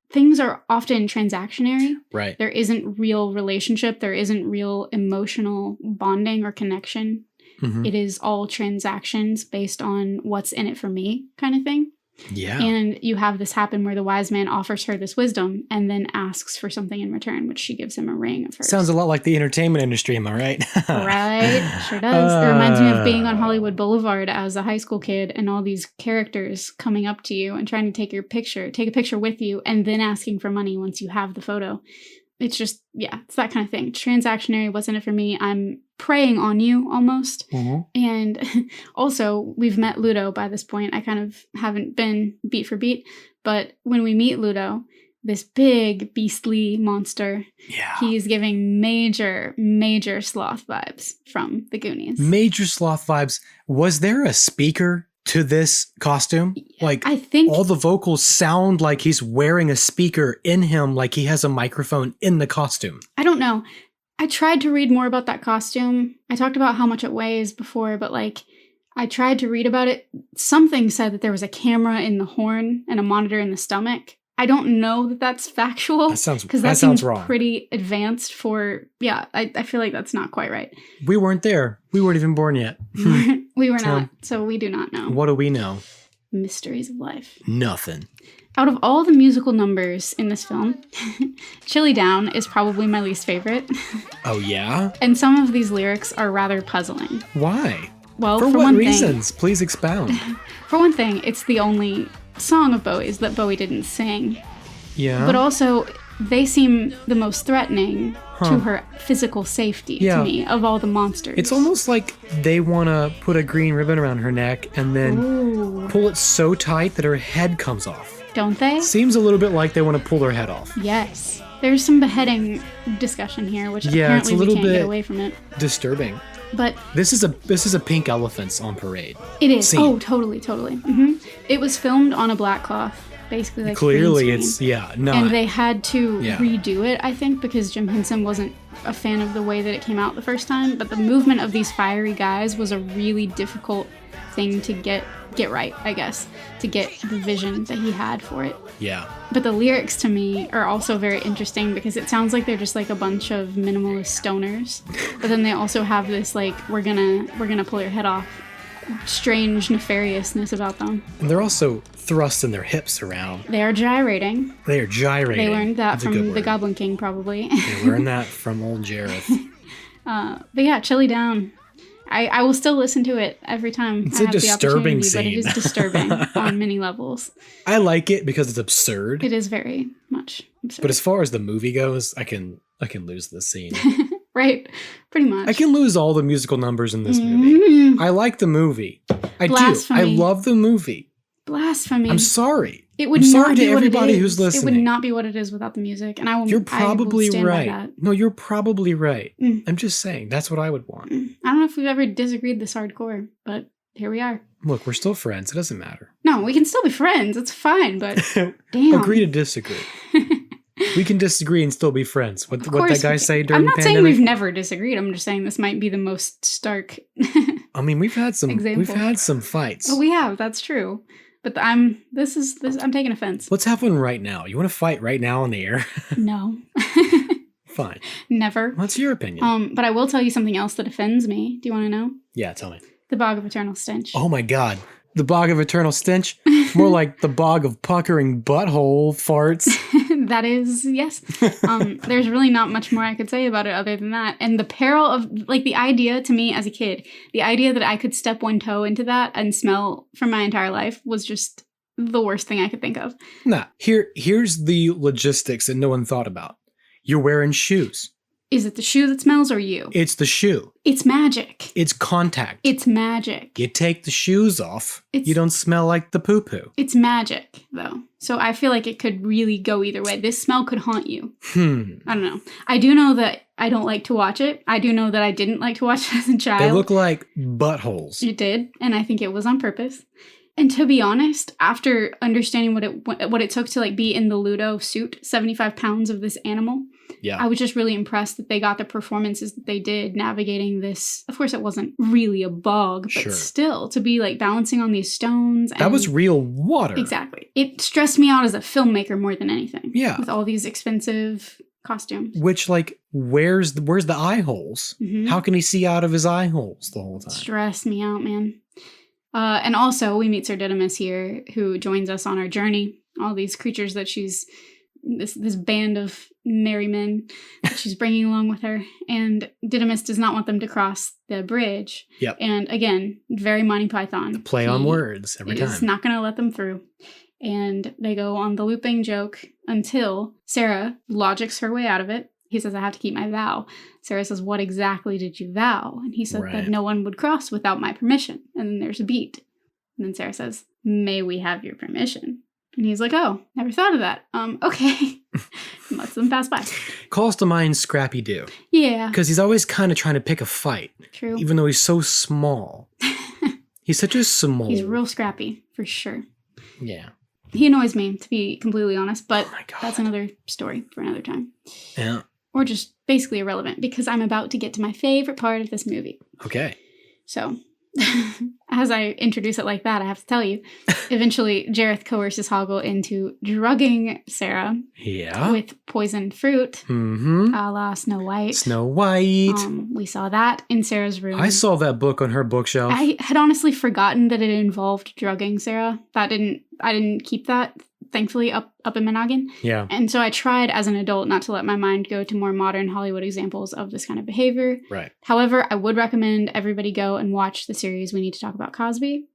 things are often transactionary. Right. There isn't real relationship. There isn't real emotional bonding or connection. Mm-hmm. It is all transactions based on what's in it for me kind of thing. Yeah. And you have this happen where the wise man offers her this wisdom and then asks for something in return, which she gives him a ring of hers. Sounds a lot like the entertainment industry, am I right? Right? Sure does. It reminds me of being on Hollywood Boulevard as a high school kid and all these characters coming up to you and trying to take a picture with you, and then asking for money once you have the photo. It's just, yeah, it's that kind of thing. Transactionary wasn't it for me. I'm preying on you almost. Mm-hmm. And also, we've met Ludo by this point. I kind of haven't been beat for beat. But when we meet Ludo, this big beastly monster, he's giving major, major sloth vibes from the Goonies. Major sloth vibes. Was there a speaker to this costume? Like, I think all the vocals sound like he's wearing a speaker in him, like he has a microphone in the costume. I don't know. I tried to read more about that costume. I talked about how much it weighs before, but like, I tried to read about it. Something said that there was a camera in the horn and a monitor in the stomach. I don't know that that's factual. That sounds seems wrong. Pretty advanced for, I feel like that's not quite right. We weren't there. We weren't even born yet. We were not, so we do not know. What do we know? Mysteries of life. Nothing. Out of all the musical numbers in this film, Chilly Down is probably my least favorite. Oh, yeah? And some of these lyrics are rather puzzling. Why? Well, for for what one reasons? Please expound. For one thing, it's the only song of Bowie's that Bowie didn't sing. Yeah. But also, they seem the most threatening to her physical safety to me of all the monsters. It's almost like they want to put a green ribbon around her neck and then pull it so tight that her head comes off. Don't they? Seems a little bit like they want to pull her head off. Yes. There's some beheading discussion here, which apparently we can't get away from it. Disturbing. But this is a pink elephants on parade. It is. Scene. Oh, totally. Mm-hmm. It was filmed on a black cloth, basically like clearly green it's screen. no. And they had to redo it, I think, because Jim Henson wasn't a fan of the way that it came out the first time. But the movement of these fiery guys was a really difficult thing to get right, I guess, to get the vision that he had for it. Yeah. But the lyrics to me are also very interesting because it sounds like they're just like a bunch of minimalist stoners. But then they also have this like we're gonna pull your head off strange nefariousness about them. And they're also thrusting their hips around. They are gyrating. They are gyrating. They learned that from the Goblin King, probably. They learned that from old Jareth. But yeah, Chilly Down. I will still listen to it every time it's I a have disturbing the opportunity, scene. but it is disturbing on many levels. I like it because it's absurd. It is very much absurd. But as far as the movie goes, I can lose this scene. Right, pretty much. I can lose all the musical numbers in this movie. I like the movie. I Blasphemy. do. I love the movie. Blasphemy. I'm sorry. It would I'm sorry not to be what everybody it is. who's listening. It would not be what it is without the music, and I will. You're probably I will stand right. by that. No, you're probably right. I'm just saying that's what I would want. I don't know if we've ever disagreed this hardcore, but here we are. Look, we're still friends. It doesn't matter. No, we can still be friends. It's fine, but damn. Agree to disagree. We can disagree and still be friends. What that guy say during the pandemic? I'm not saying we've never disagreed. I'm just saying this might be the most stark. I mean, we've had some. Example. We've had some fights. Oh, we have. That's true. But I'm taking offense. Let's have one right now. You want to fight right now on the air? No. Fine. Never. What's your opinion? But I will tell you something else that offends me. Do you want to know? Yeah, tell me. The Bog of Eternal Stench. Oh my God. The Bog of Eternal Stench? More like the Bog of Puckering Butthole Farts. That is, yes. There's really not much more I could say about it other than that. And the peril of, like, the idea to me as a kid, the idea that I could step one toe into that and smell for my entire life was just the worst thing I could think of. Nah, here's the logistics that no one thought about. You're wearing shoes. Is it the shoe that smells or you? It's the shoe. It's magic. It's contact. It's magic. You take the shoes off, you don't smell like the poo-poo. It's magic, though. So I feel like it could really go either way. This smell could haunt you. I don't know. I do know that I don't like to watch it. I do know that I didn't like to watch it as a child. They look like buttholes. It did, and I think it was on purpose. And to be honest, after understanding what it took to like be in the Ludo suit, 75 pounds of this animal, I was just really impressed that they got the performances that they did navigating this. Of course, it wasn't really a bog, but still to be like balancing on these stones. That was real water. Exactly. It stressed me out as a filmmaker more than anything. Yeah. With all these expensive costumes. Which, like, where's the eye holes? How can he see out of his eye holes the whole time? Stressed me out, man. And also, we meet Sir Didymus here, who joins us on our journey. All these creatures that she's, this band of merry men that she's bringing along with her. And Didymus does not want them to cross the bridge. Yep. And again, very Monty Python. The play on words every time. He's not going to let them through. And they go on the looping joke until Sarah logics her way out of it. He says, I have to keep my vow. Sarah says, what exactly did you vow? And he said that no one would cross without my permission. And then there's a beat. And then Sarah says, may we have your permission? And he's like, oh, never thought of that. Okay. And lets them pass by. Calls to mind Scrappy Doo. Yeah. Because he's always kind of trying to pick a fight. True. Even though he's so small. He's such a small. He's real scrappy, for sure. Yeah. He annoys me, to be completely honest, but that's another story for another time. Yeah. Or just basically irrelevant, because I'm about to get to my favorite part of this movie. Okay. So, as I introduce it like that, I have to tell you, eventually Jareth coerces Hoggle into drugging Sarah with poisoned fruit, a la Snow White. Snow White. We saw that in Sarah's room. I saw that book on her bookshelf. I had honestly forgotten that it involved drugging Sarah. I didn't keep that, thankfully, up in my noggin. Yeah. And so I tried as an adult not to let my mind go to more modern Hollywood examples of this kind of behavior. Right. However, I would recommend everybody go and watch the series We Need to Talk About Cosby,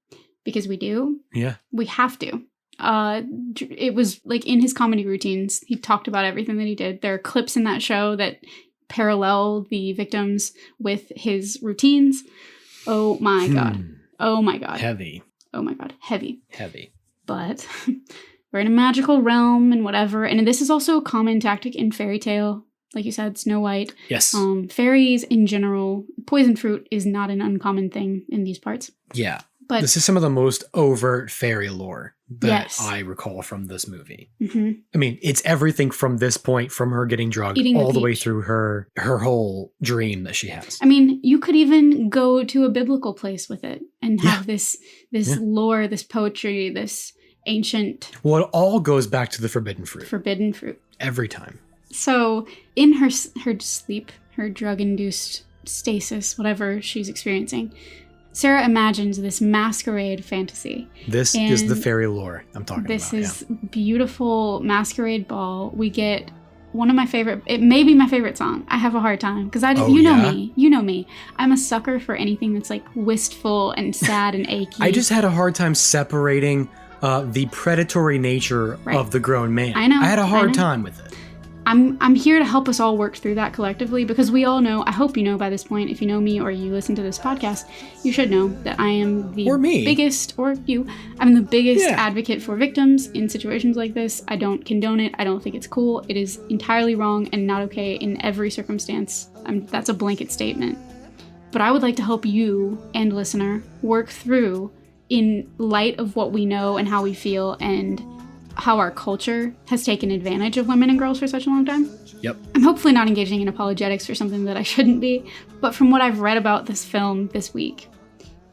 because we do. Yeah. We have to. It was like in his comedy routines, he talked about everything that he did. There are clips in that show that parallel the victims with his routines. Oh my God. Oh my God. Heavy. Oh my God. Heavy. Heavy. But we're in a magical realm and whatever. And this is also a common tactic in fairy tale. Like you said, Snow White. Yes. Fairies in general. Poison fruit is not an uncommon thing in these parts. Yeah. But this is some of the most overt fairy lore that I recall from this movie. I mean, it's everything from this point, from her getting drugged all the way through her whole dream that she has. I mean, you could even go to a biblical place with it and have this lore, this poetry, this ancient... Well, it all goes back to the forbidden fruit. Forbidden fruit. Every time. So in her sleep, her drug-induced stasis, whatever she's experiencing, Sarah imagines this masquerade fantasy. This is the fairy lore I'm talking about. This is beautiful masquerade ball. We get one of my favorite, it may be my favorite song. I have a hard time because you know me. I'm a sucker for anything that's like wistful and sad and achy. I just had a hard time separating the predatory nature of the grown man. I know. I had a hard time with it. I'm here to help us all work through that collectively, because we all know, I hope you know by this point, if you know me or you listen to this podcast, you should know that I am the biggest, or you, I'm the biggest advocate for victims in situations like this. I don't condone it. I don't think it's cool. It is entirely wrong and not okay in every circumstance. That's a blanket statement. But I would like to help you and listener work through, in light of what we know and how we feel and how our culture has taken advantage of women and girls for such a long time. Yep. I'm hopefully not engaging in apologetics for something that I shouldn't be, but from what I've read about this film this week,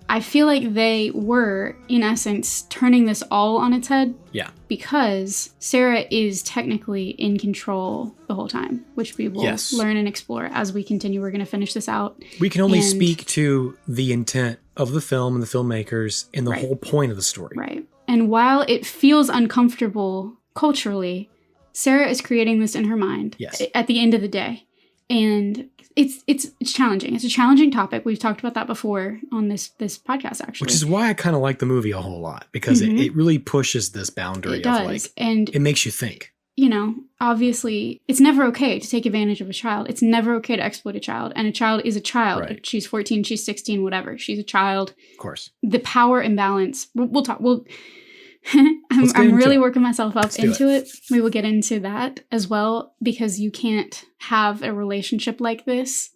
I feel like they were, in essence, turning this all on its head. Yeah. Because Sarah is technically in control the whole time, which we will learn and explore as we continue. We're going to finish this out. We can only speak to the intent of the film and the filmmakers and the whole point of the story. Right. And while it feels uncomfortable culturally, Sarah is creating this in her mind at the end of the day. And it's challenging. It's a challenging topic. We've talked about that before on this podcast, actually. Which is why I kind of like the movie a whole lot, because it really pushes this boundary of like, and it makes you think. You know, obviously, it's never okay to take advantage of a child. It's never okay to exploit a child. And a child is a child. Right. She's 14, she's 16, whatever. She's a child. Of course. The power imbalance. We'll talk. I'm really working myself up into it. We will get into that as well, because you can't have a relationship like this.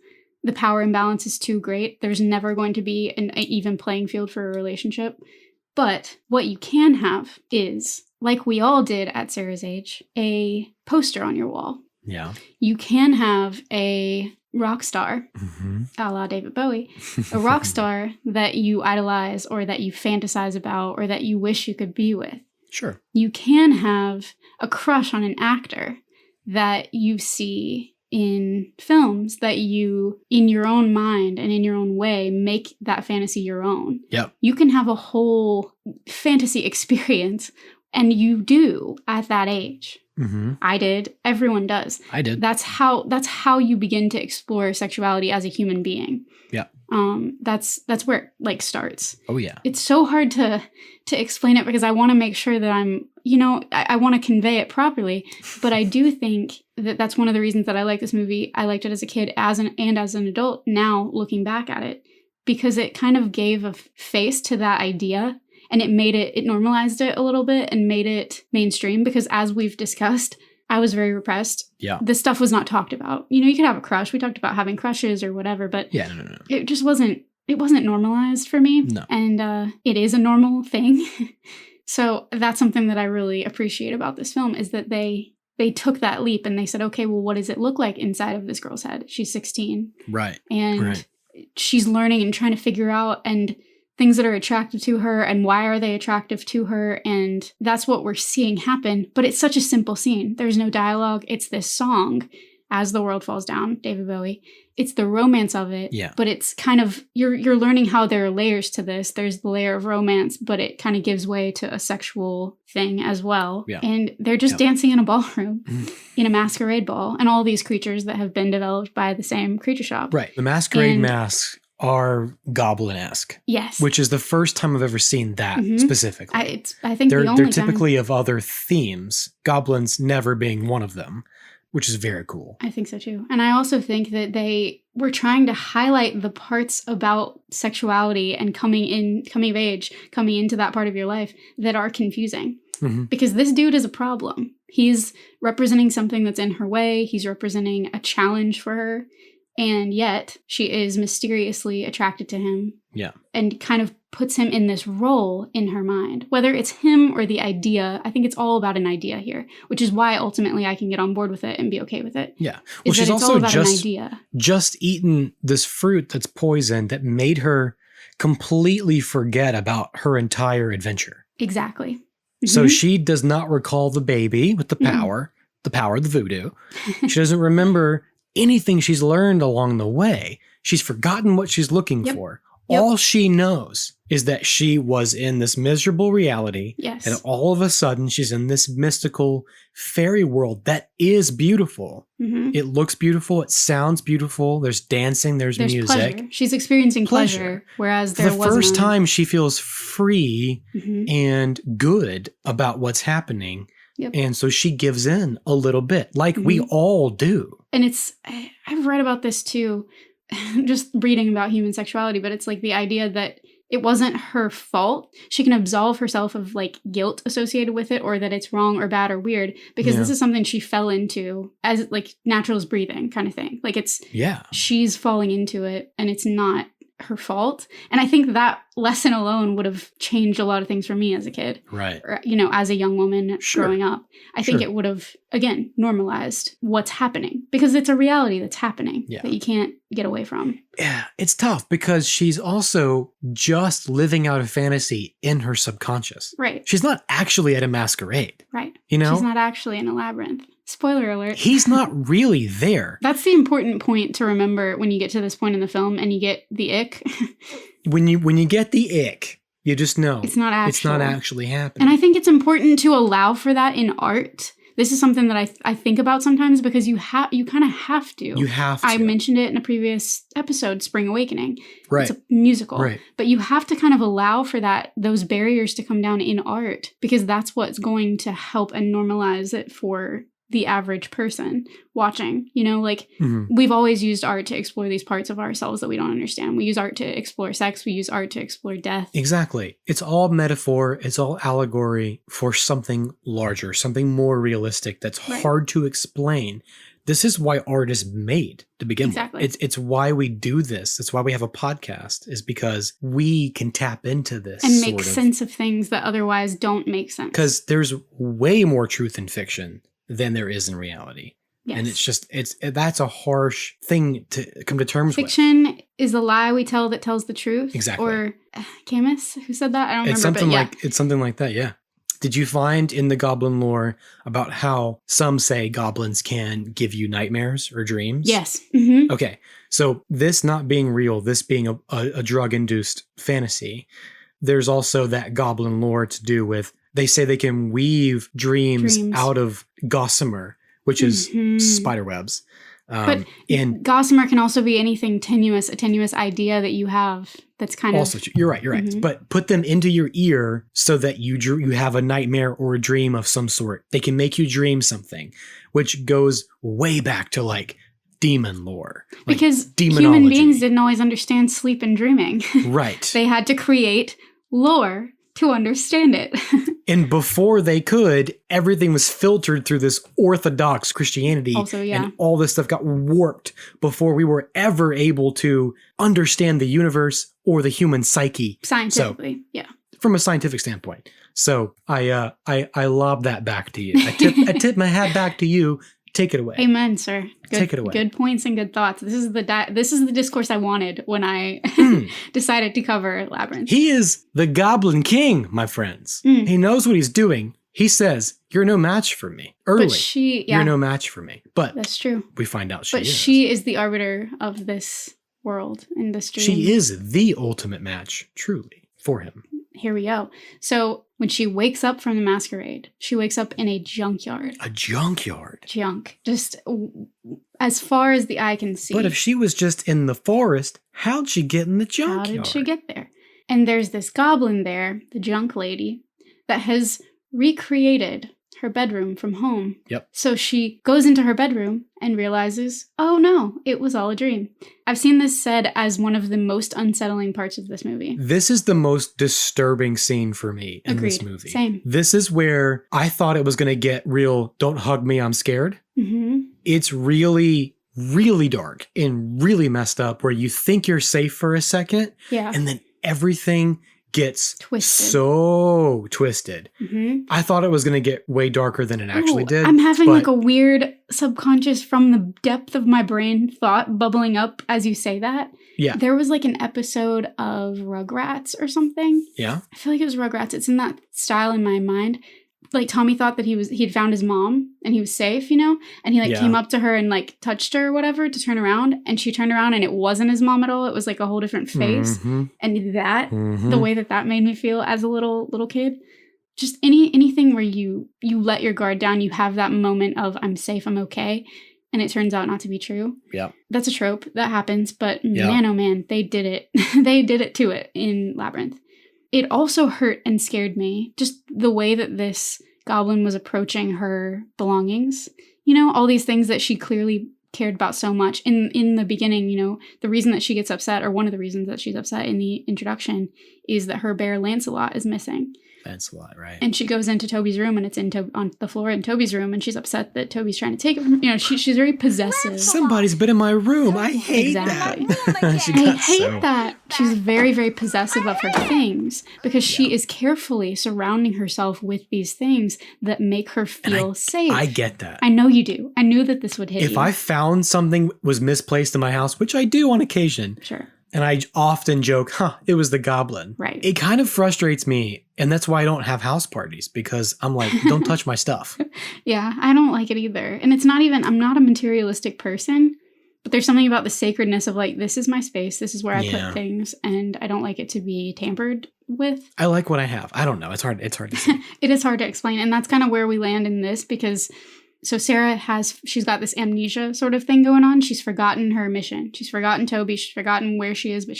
The power imbalance is too great. There's never going to be an even playing field for a relationship. But what you can have is, like we all did at Sarah's age, a poster on your wall. Yeah. You can have a rock star, a la David Bowie, a rock star that you idolize or that you fantasize about or that you wish you could be with. Sure. You can have a crush on an actor that you see in films that you, in your own mind and in your own way, make that fantasy your own. Yep. You can have a whole fantasy experience, and you do at that age. I did. Everyone does. I did. That's how you begin to explore sexuality as a human being. Yeah. That's where it like starts. Oh yeah. It's so hard to explain it because I want to make sure that I'm, I want to convey it properly. But I do think that that's one of the reasons that I like this movie. I liked it as a kid, as an adult. Now looking back at it, because it kind of gave a face to that idea. And it normalized it a little bit and made it mainstream, because as we've discussed, I was very repressed. Yeah. This stuff was not talked about. You could have a crush. We talked about having crushes or whatever, but yeah, no. It just wasn't normalized for me. No. And it is a normal thing. So that's something that I really appreciate about this film, is that they took that leap and they said, okay, well, what does it look like inside of this girl's head? She's 16. Right. And she's learning and trying to figure out and things that are attractive to her and why are they attractive to her. And that's what we're seeing happen. But it's such a simple scene. There's no dialogue. It's this song, As the World Falls Down, David Bowie. It's the romance of it. Yeah. But it's kind of, you're learning how there are layers to this. There's the layer of romance, but it kind of gives way to a sexual thing as well. Yeah. And they're just dancing in a ballroom, in a masquerade ball. And all these creatures that have been developed by the same creature shop. Right. The masquerade masks are goblin-esque. Yes. Which is the first time I've ever seen that specifically. I think they're the only typically of other themes, goblins never being one of them, which is very cool. I think so too. And I also think that they were trying to highlight the parts about sexuality and coming of age, coming into that part of your life that are confusing. Because this dude is a problem. He's representing something that's in her way. He's representing a challenge for her. And yet she is mysteriously attracted to him. Yeah. And kind of puts him in this role in her mind. Whether it's him or the idea, I think it's all about an idea here, which is why ultimately I can get on board with it and be okay with it. Yeah. Well, she's also just eaten this fruit that's poison that made her completely forget about her entire adventure. Exactly. So she does not recall the baby with the power of the voodoo. She doesn't remember anything she's learned along the way. She's forgotten what she's looking for. All she knows is that she was in this miserable reality. Yes. And all of a sudden she's in this mystical fairy world that is beautiful. It looks beautiful. It sounds beautiful. There's dancing. There's music. Pleasure. She's experiencing pleasure. Whereas there wasn't. The first time she feels free and good about what's happening. Yep. And so she gives in a little bit, like we all do. And I've read about this too, just reading about human sexuality, but it's like the idea that it wasn't her fault. She can absolve herself of like guilt associated with it, or that it's wrong or bad or weird, because this is something she fell into as like natural as breathing kind of thing. Like she's falling into it and it's not her fault. And I think that lesson alone would have changed a lot of things for me as a kid. Right. Or, as a young woman growing up. I think it would have, again, normalized what's happening, because it's a reality that's happening that you can't get away from. Yeah, it's tough because she's also just living out a fantasy in her subconscious. Right. She's not actually at a masquerade. Right. She's not actually in a labyrinth. Spoiler alert. He's not really there. That's the important point to remember when you get to this point in the film and you get the ick. When you get the ick, you just know it's not actually happening. And I think it's important to allow for that in art. This is something that I think about sometimes, because you kind of have to. You have to. I mentioned it in a previous episode, Spring Awakening. Right. It's a musical. Right. But you have to kind of allow for those barriers to come down in art, because that's what's going to help and normalize it for the average person watching. You know, like we've always used art to explore these parts of ourselves that we don't understand. We use art to explore sex. We use art to explore death. Exactly. It's all metaphor. It's all allegory for something larger, something more realistic that's hard to explain. This is why art is made to begin with. It's why we do this. It's why we have a podcast, is because we can tap into this and make sense of things that otherwise don't make sense. Because there's way more truth in fiction than there is in reality. Yes. And it's just, that's a harsh thing to come to terms with. Fiction is a lie we tell that tells the truth. Exactly. Or Camus, who said that? I don't remember, It's something like that, yeah. Did you find in the goblin lore about how some say goblins can give you nightmares or dreams? Yes. Mm-hmm. Okay. So this not being real, this being a drug-induced fantasy, there's also that goblin lore to do with, they say they can weave dreams. Out of gossamer, which is spider webs. But gossamer can also be anything tenuous, a tenuous idea that you have that's kind also, you're right. Mm-hmm. But put them into your ear so that you have a nightmare or a dream of some sort. They can make you dream something, which goes way back to like demon lore. Like because human beings didn't always understand sleep and dreaming. Right. They had to create lore to understand it. And before they could, everything was filtered through this orthodox Christianity. Also, yeah. And all this stuff got warped before we were ever able to understand the universe or the human psyche. Scientifically, yeah. From a scientific standpoint. So I lob that back to you. I tip my hat back to you. Take it away. Amen, sir. Take it away. Good points and good thoughts. This is the discourse I wanted when I decided to cover Labyrinth. He is the Goblin King, my friends. He knows what he's doing. He says, "You're no match for me." Early, but you're no match for me. But that's true. We find out she is. But she is the arbiter of this world and this dream. She is the ultimate match, truly, for him. Here we go. So when she wakes up from the masquerade, she wakes up in a junkyard. A junkyard? Junk. Just as far as the eye can see. But if she was just in the forest, how'd she get in the junkyard? How did she get there? And there's this goblin there, the junk lady, that has recreated her bedroom from home. Yep. So she goes into her bedroom and realizes, oh no, it was all a dream. I've seen this said as one of the most unsettling parts of this movie. This is the most disturbing scene for me in this movie. Same. This is where I thought it was going to get real, don't hug me, I'm scared. Mm-hmm. It's really, really dark and really messed up where you think you're safe for a second. Yeah. And then everything gets twisted. So twisted. Mm-hmm. I thought it was going to get way darker than it actually did. I'm having like a weird subconscious from the depth of my brain thought bubbling up as you say that. Yeah. There was like an episode of Rugrats or something. Yeah. I feel like it was Rugrats. It's in that style in my mind. Like Tommy thought that he'd found his mom and he was safe, you know? And he came up to her and like touched her or whatever to turn around, and she turned around and it wasn't his mom at all. It was like a whole different face. Mm-hmm. And that, the way that made me feel as a little kid, just anything where you let your guard down, you have that moment of I'm safe, I'm okay, and it turns out not to be true. Yeah. That's a trope that happens, but man, oh man, they did it. They did it to it in Labyrinth. It also hurt and scared me, just the way that this goblin was approaching her belongings. You know, all these things that she clearly cared about so much. In the beginning, you know, the reason that she gets upset, or one of the reasons that she's upset in the introduction, is that her bear Lancelot is missing. Lancelot, right. And she goes into Toby's room, and it's on the floor in Toby's room, and she's upset that Toby's trying to take it from her. You know, she's very possessive. Somebody's been in my room. I hate that. I hate that. She's very, very possessive of her things because she is carefully surrounding herself with these things that make her feel safe. I get that. I know you do. I knew that this would hit you. If I found something was misplaced in my house, which I do on occasion. Sure. And I often joke, it was the goblin. Right. It kind of frustrates me. And that's why I don't have house parties, because I'm like, don't touch my stuff. Yeah, I don't like it either. And it's not even, I'm not a materialistic person, but there's something about the sacredness of like, this is my space. This is where I put things. And I don't like it to be tampered with. I like what I have. I don't know. It's hard to say. It is hard to explain. And that's kind of where we land in this, because so Sarah she's got this amnesia sort of thing going on. She's forgotten her mission. She's forgotten Toby. She's forgotten where she is, but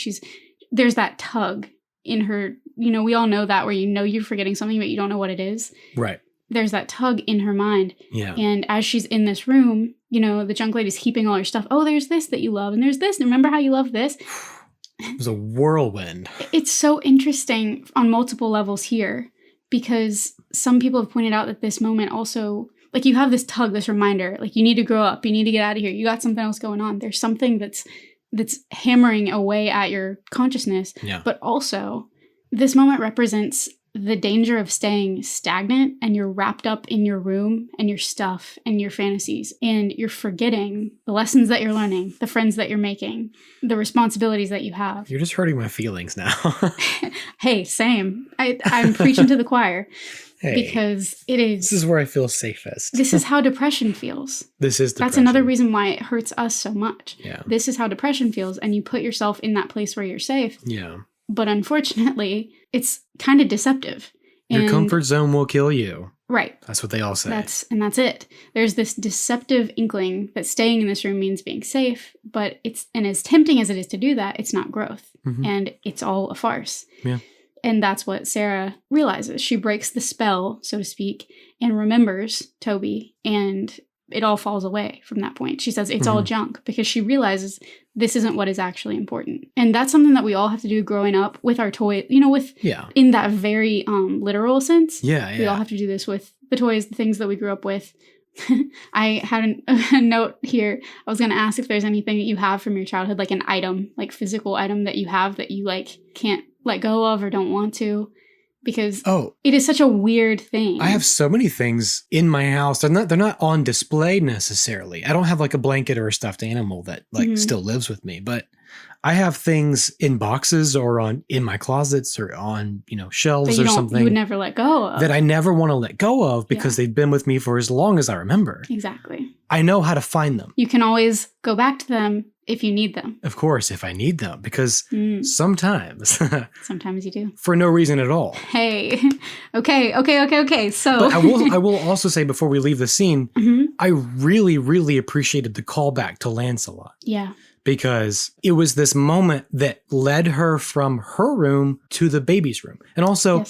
there's that tug in her. You know, we all know that, where you know you're forgetting something, but you don't know what it is. Right. there's that tug in her mind. Yeah. And as she's in this room, you know, the junk lady's keeping all her stuff. Oh, there's this that you love, and there's this. And remember how you love this? It was a whirlwind. It's so interesting on multiple levels here, because some people have pointed out that this moment also, like, you have this tug, this reminder, like, you need to grow up, you need to get out of here, you got something else going on. There's something that's hammering away at your consciousness. Yeah. But also, this moment represents the danger of staying stagnant, and you're wrapped up in your room and your stuff and your fantasies, and you're forgetting the lessons that you're learning, the friends that you're making, the responsibilities that you have. You're just hurting my feelings now. Hey, same. I'm preaching to the choir. Hey, because it is. This is where I feel safest. This is how depression feels. This is depression. That's another reason why it hurts us so much. Yeah. This is how depression feels, and you put yourself in that place where you're safe. Yeah. But unfortunately, it's kind of deceptive. Your comfort zone will kill you. Right. That's what they all say. That's it. There's this deceptive inkling that staying in this room means being safe, but as tempting as it is to do that, it's not growth. Mm-hmm. And it's all a farce. Yeah. And that's what Sarah realizes. She breaks the spell, so to speak, and remembers Toby, and it all falls away from that point. She says it's all junk, because she realizes this isn't what is actually important. And that's something that we all have to do growing up with our toys, you know, in that very literal sense. Yeah. We all have to do this with the toys, the things that we grew up with. I had a note here. I was going to ask if there's anything that you have from your childhood, like an item, like physical item that you have that you like can't let go of or don't want to, because it is such a weird thing. I have so many things in my house. They're not on display necessarily. I don't have like a blanket or a stuffed animal that like still lives with me, but I have things in boxes or in my closets or on, you know, shelves or something. You would never let go of. That I never want to let go of because they've been with me for as long as I remember. Exactly. I know how to find them. You can always go back to them if you need them. Of course, if I need them, because sometimes. Sometimes you do. For no reason at all. Hey. Okay. So. But I will also say before we leave the scene, I really, really appreciated the callback to Lancelot. Yeah. Because it was this moment that led her from her room to the baby's room. And also,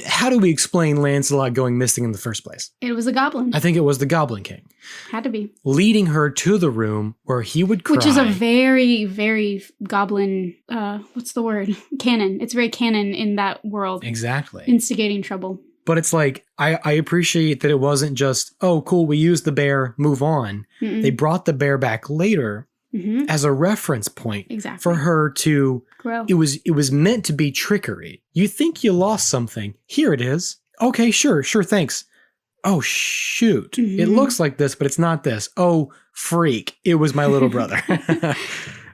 how do we explain Lancelot going missing in the first place? It was a goblin. I think it was the Goblin King. Had to be. Leading her to the room where he would cry. Which is a very, very goblin, what's the word? Canon. It's very canon in that world. Exactly. Instigating trouble. But it's like, I appreciate that it wasn't just, oh, cool, we used the bear, move on. They brought the bear back later. As a reference point for her to grow. It was meant to be trickery. You think you lost something. Here it is. Okay, sure, thanks. Oh, shoot. It looks like this, but it's not this. Oh, freak. It was my little brother.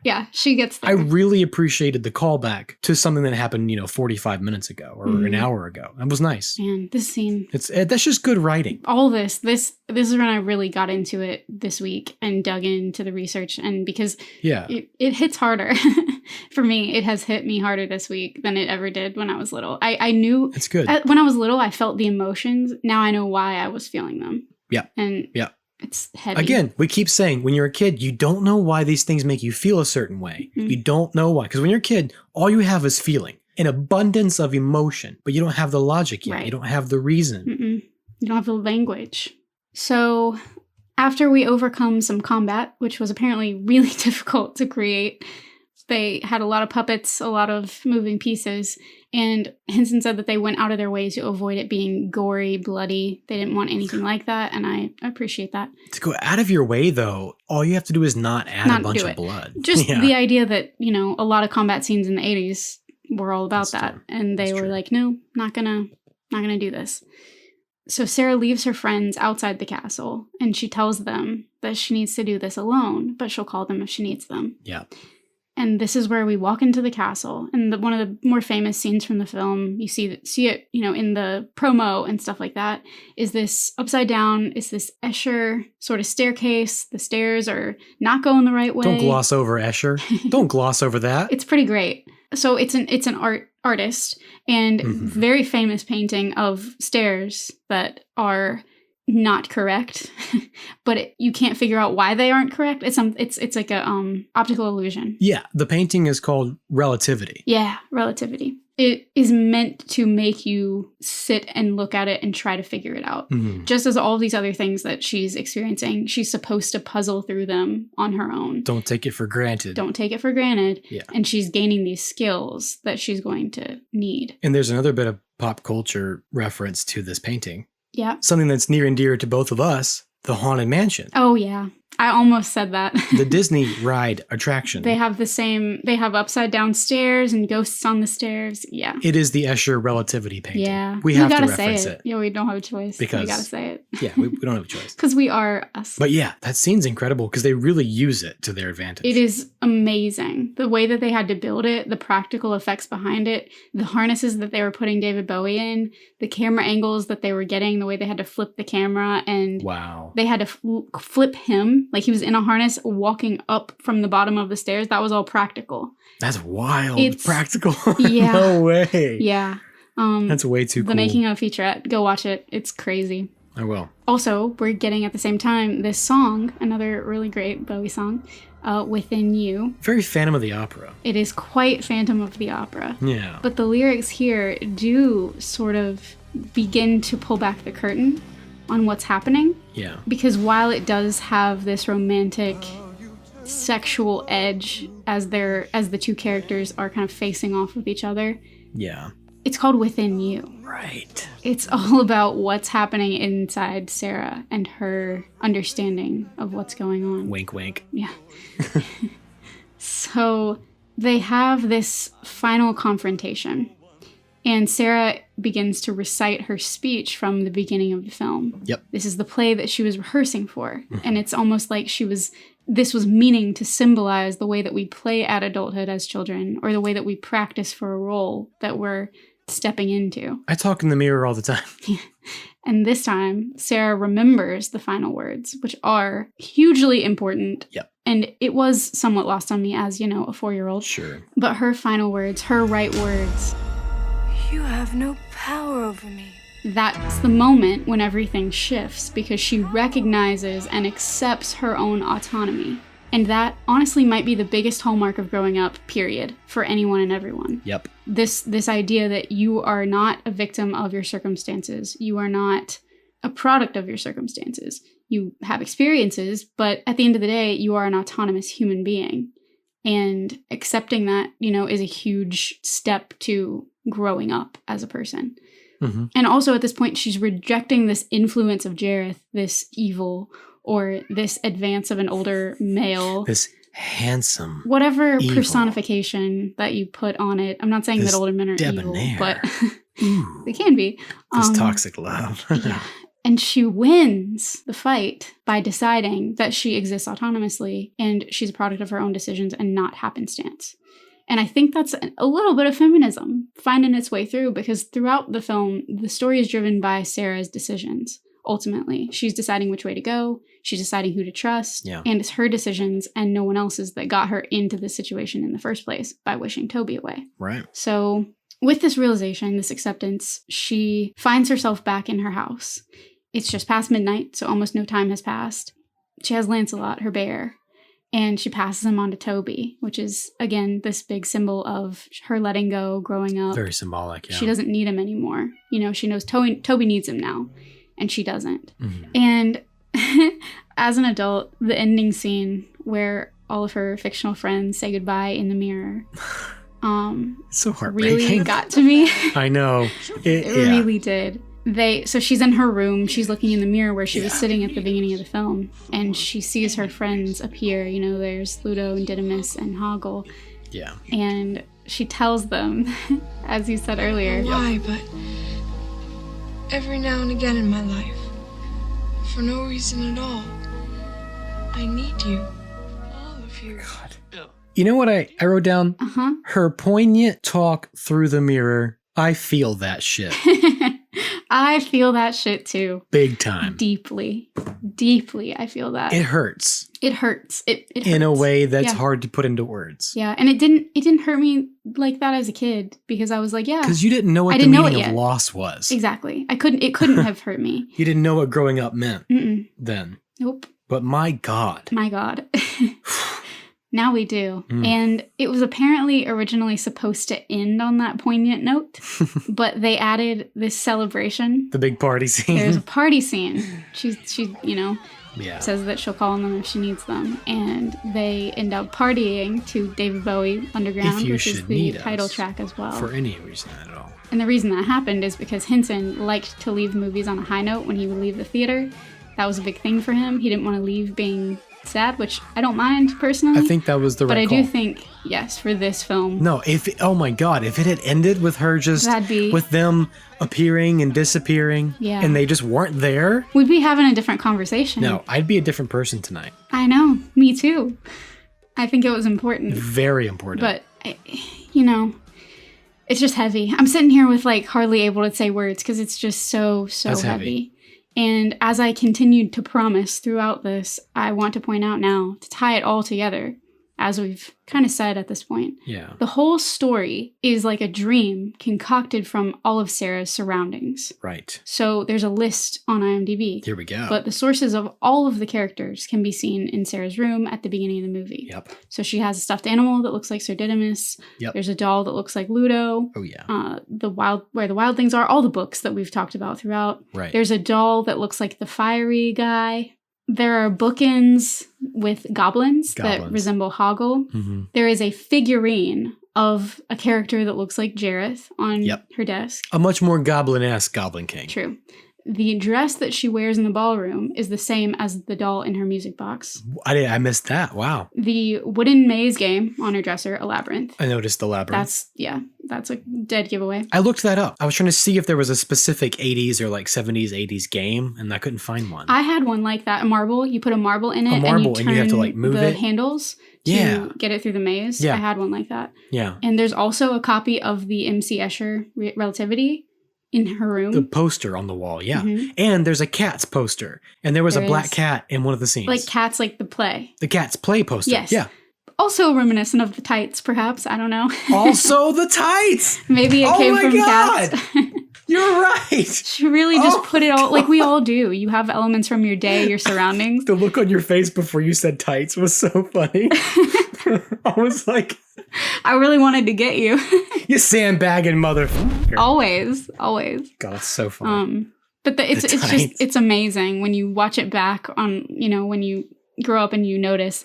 Yeah, she gets there. I really appreciated the callback to something that happened, 45 minutes ago or an hour ago. That was nice. Man, this scene. That's just good writing. All this is when I really got into it this week and dug into the research, and because it hits harder. For me, it has hit me harder this week than it ever did when I was little. I knew it's good. When I was little, I felt the emotions. Now I know why I was feeling them. Yeah. And it's heavy. Again, we keep saying when you're a kid, you don't know why these things make you feel a certain way. You don't know why. Because when you're a kid, all you have is feeling, an abundance of emotion, but you don't have the logic yet. Right. You don't have the reason. You don't have the language. So after we overcome some combat, which was apparently really difficult to create, they had a lot of puppets, a lot of moving pieces, and Henson said that they went out of their way to avoid it being gory, bloody. They didn't want anything like that, and I appreciate that. To go out of your way, though, all you have to do is not add a bunch of blood. Just the idea that, a lot of combat scenes in the 80s were all about that, and they were like, no, not gonna do this. So Sarah leaves her friends outside the castle, and she tells them that she needs to do this alone, but she'll call them if she needs them. Yeah. And this is where we walk into the castle. And one of the more famous scenes from the film, you see it, in the promo and stuff like that, is this upside down, is this Escher sort of staircase. The stairs are not going the right way. Don't gloss over Escher. Don't gloss over that. It's pretty great. So it's an artist and very famous painting of stairs that are not correct, but you can't figure out why they aren't correct. It's like a optical illusion. Yeah, the painting is called Relativity. Yeah, Relativity. it is meant to make you sit and look at it and try to figure it out. Just as all these other things that she's experiencing, she's supposed to puzzle through them on her own. Don't take it for granted. Don't take it for granted. Yeah. And she's gaining these skills that she's going to need. And there's another bit of pop culture reference to this painting. Yeah. Something that's near and dear to both of us, the Haunted Mansion. Oh, yeah. I almost said that. The Disney ride attraction. They have upside down stairs and ghosts on the stairs. Yeah. It is the Escher relativity painting. Yeah. We have to gotta reference say it. Yeah, we don't have a choice. Because we gotta say it. Yeah, we don't have a choice. Because we are us. But yeah, that scene's incredible because they really use it to their advantage. It is amazing. The way that they had to build it, the practical effects behind it, the harnesses that they were putting David Bowie in, the camera angles that they were getting, the way they had to flip the camera, and wow. They had to flip him like he was in a harness walking up from the bottom of the stairs. That was all practical. That's wild. It's practical. Yeah. No way. Yeah. That's way too cool. The making of a featurette. Go watch it. It's crazy. I will. Also, we're getting at the same time this song, another really great Bowie song, Within You. Very Phantom of the Opera. It is quite Phantom of the Opera. Yeah. But the lyrics here do sort of begin to pull back the curtain on what's happening. Yeah. Because while it does have this romantic sexual edge as the two characters are kind of facing off with each other. Yeah. It's called Within You. Right. It's all about what's happening inside Sarah and her understanding of what's going on. Wink, wink. Yeah. So they have this final confrontation. And Sarah begins to recite her speech from the beginning of the film. Yep. This is the play that she was rehearsing for. And it's almost like this was meaning to symbolize the way that we play at adulthood as children, or the way that we practice for a role that we're stepping into. I talk in the mirror all the time. And this time, Sarah remembers the final words, which are hugely important. Yep. And it was somewhat lost on me as, a 4-year-old. Sure. But her final words, her right words. You have no power over me. That's the moment when everything shifts, because she recognizes and accepts her own autonomy. And that honestly might be the biggest hallmark of growing up, period, for anyone and everyone. Yep. This idea that you are not a victim of your circumstances. You are not a product of your circumstances. You have experiences, but at the end of the day, you are an autonomous human being. And accepting that, is a huge step to growing up as a person. Mm-hmm. And also at this point, she's rejecting this influence of Jareth, this evil, or this advance of an older male. This handsome, whatever evil personification that you put on it. I'm not saying this that older men are debonair. evil, but they can be. This toxic love. Yeah. And she wins the fight by deciding that she exists autonomously and she's a product of her own decisions and not happenstance. And I think that's a little bit of feminism finding its way through, because throughout the film, the story is driven by Sarah's decisions. Ultimately, she's deciding which way to go. She's deciding who to trust. Yeah. And it's her decisions and no one else's that got her into this situation in the first place by wishing Toby away. Right. So with this realization, this acceptance, she finds herself back in her house. It's just past midnight, so almost no time has passed. She has Lancelot, her bear, and she passes him on to Toby, which is, again, this big symbol of her letting go, growing up. Very symbolic, yeah. She doesn't need him anymore. She knows Toby needs him now, and she doesn't. Mm-hmm. And as an adult, the ending scene where all of her fictional friends say goodbye in the mirror it's so heartbreaking. really got to me. I know. It really did. So she's in her room, she's looking in the mirror where she was sitting at the beginning of the film, and she sees her friends appear. There's Ludo and Didymus and Hoggle. Yeah. And she tells them, as you said earlier. Why, but every now and again in my life, for no reason at all, I need you. All of you. God. You know what I wrote down? Uh-huh. Her poignant talk through the mirror. I feel that shit. I feel that shit too. Big time. Deeply, I feel that. It hurts. It hurts. It hurts. In a way that's hard to put into words. Yeah, and it didn't hurt me like that as a kid, because I was like, yeah. Because you didn't know what the meaning of loss was. Exactly. It couldn't have hurt me. You didn't know what growing up meant Mm-mm. then. Nope. But my God. My God. Now we do. And it was apparently originally supposed to end on that poignant note, but they added this celebration. The big party scene. There's a party scene. She Yeah. says that she'll call on them if she needs them. And they end up partying to David Bowie Underground, which is the title track as well. For any reason at all. And the reason that happened is because Henson liked to leave movies on a high note when he would leave the theater. That was a big thing for him. He didn't want to leave being sad, which I don't mind personally. I think that was the right call. But I do think, yes, for this film. No, oh my God, if it had ended with her just, with them appearing and disappearing, and they just weren't there. We'd be having a different conversation. No, I'd be a different person tonight. I know, me too. I think it was important. Very important. But, it's just heavy. I'm sitting here with like hardly able to say words because it's just so heavy. And as I continued to promise throughout this, I want to point out now, to tie it all together, as we've kind of said at this point. Yeah. The whole story is like a dream concocted from all of Sarah's surroundings. Right. So there's a list on IMDb. Here we go. But the sources of all of the characters can be seen in Sarah's room at the beginning of the movie. Yep. So she has a stuffed animal that looks like Sir Didymus. Yep. There's a doll that looks like Ludo. Oh, yeah. Where the Wild Things Are, all the books that we've talked about throughout. Right. There's a doll that looks like the fiery guy. There are bookends with goblins. That resemble Hoggle. Mm-hmm. There is a figurine of a character that looks like Jareth on her desk. A much more goblin-esque Goblin King. True. The dress that she wears in the ballroom is the same as the doll in her music box. I missed that. Wow. The wooden maze game on her dresser, a labyrinth. I noticed the labyrinth. That's a dead giveaway. I looked that up. I was trying to see if there was a specific 80s or like 70s, 80s game, and I couldn't find one. I had one like that, a marble. You put a marble in it, and you have to like move the it. handles to get it through the maze. Yeah. I had one like that. Yeah. And there's also a copy of the M.C. Escher Relativity in her room. The poster on the wall, yeah. Mm-hmm. And there's a Cats poster. And there was a black cat in one of the scenes. Like Cats, like the play. The Cats play poster. Yes. Yeah. Also reminiscent of the tights, perhaps. I don't know. Also the tights! Maybe it came from Cats. You're right. She really just put it all, like we all do. You have elements from your day, your surroundings. The look on your face before you said tights was so funny. I was like... I really wanted to get you. You sandbagging motherfucker. Always. God, it's so funny. But it's amazing when you watch it back on, when you grow up and you notice.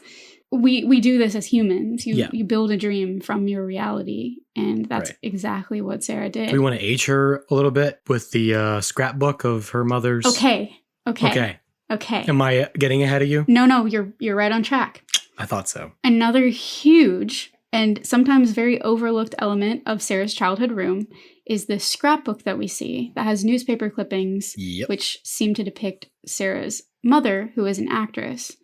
We do this as humans. You build a dream from your reality, and that's exactly what Sarah did. Do we want to age her a little bit with the scrapbook of her mother's? Okay. Am I getting ahead of you? No, you're right on track. I thought so. Another huge and sometimes very overlooked element of Sarah's childhood room is the scrapbook that we see that has newspaper clippings, which seem to depict Sarah's mother, who is an actress,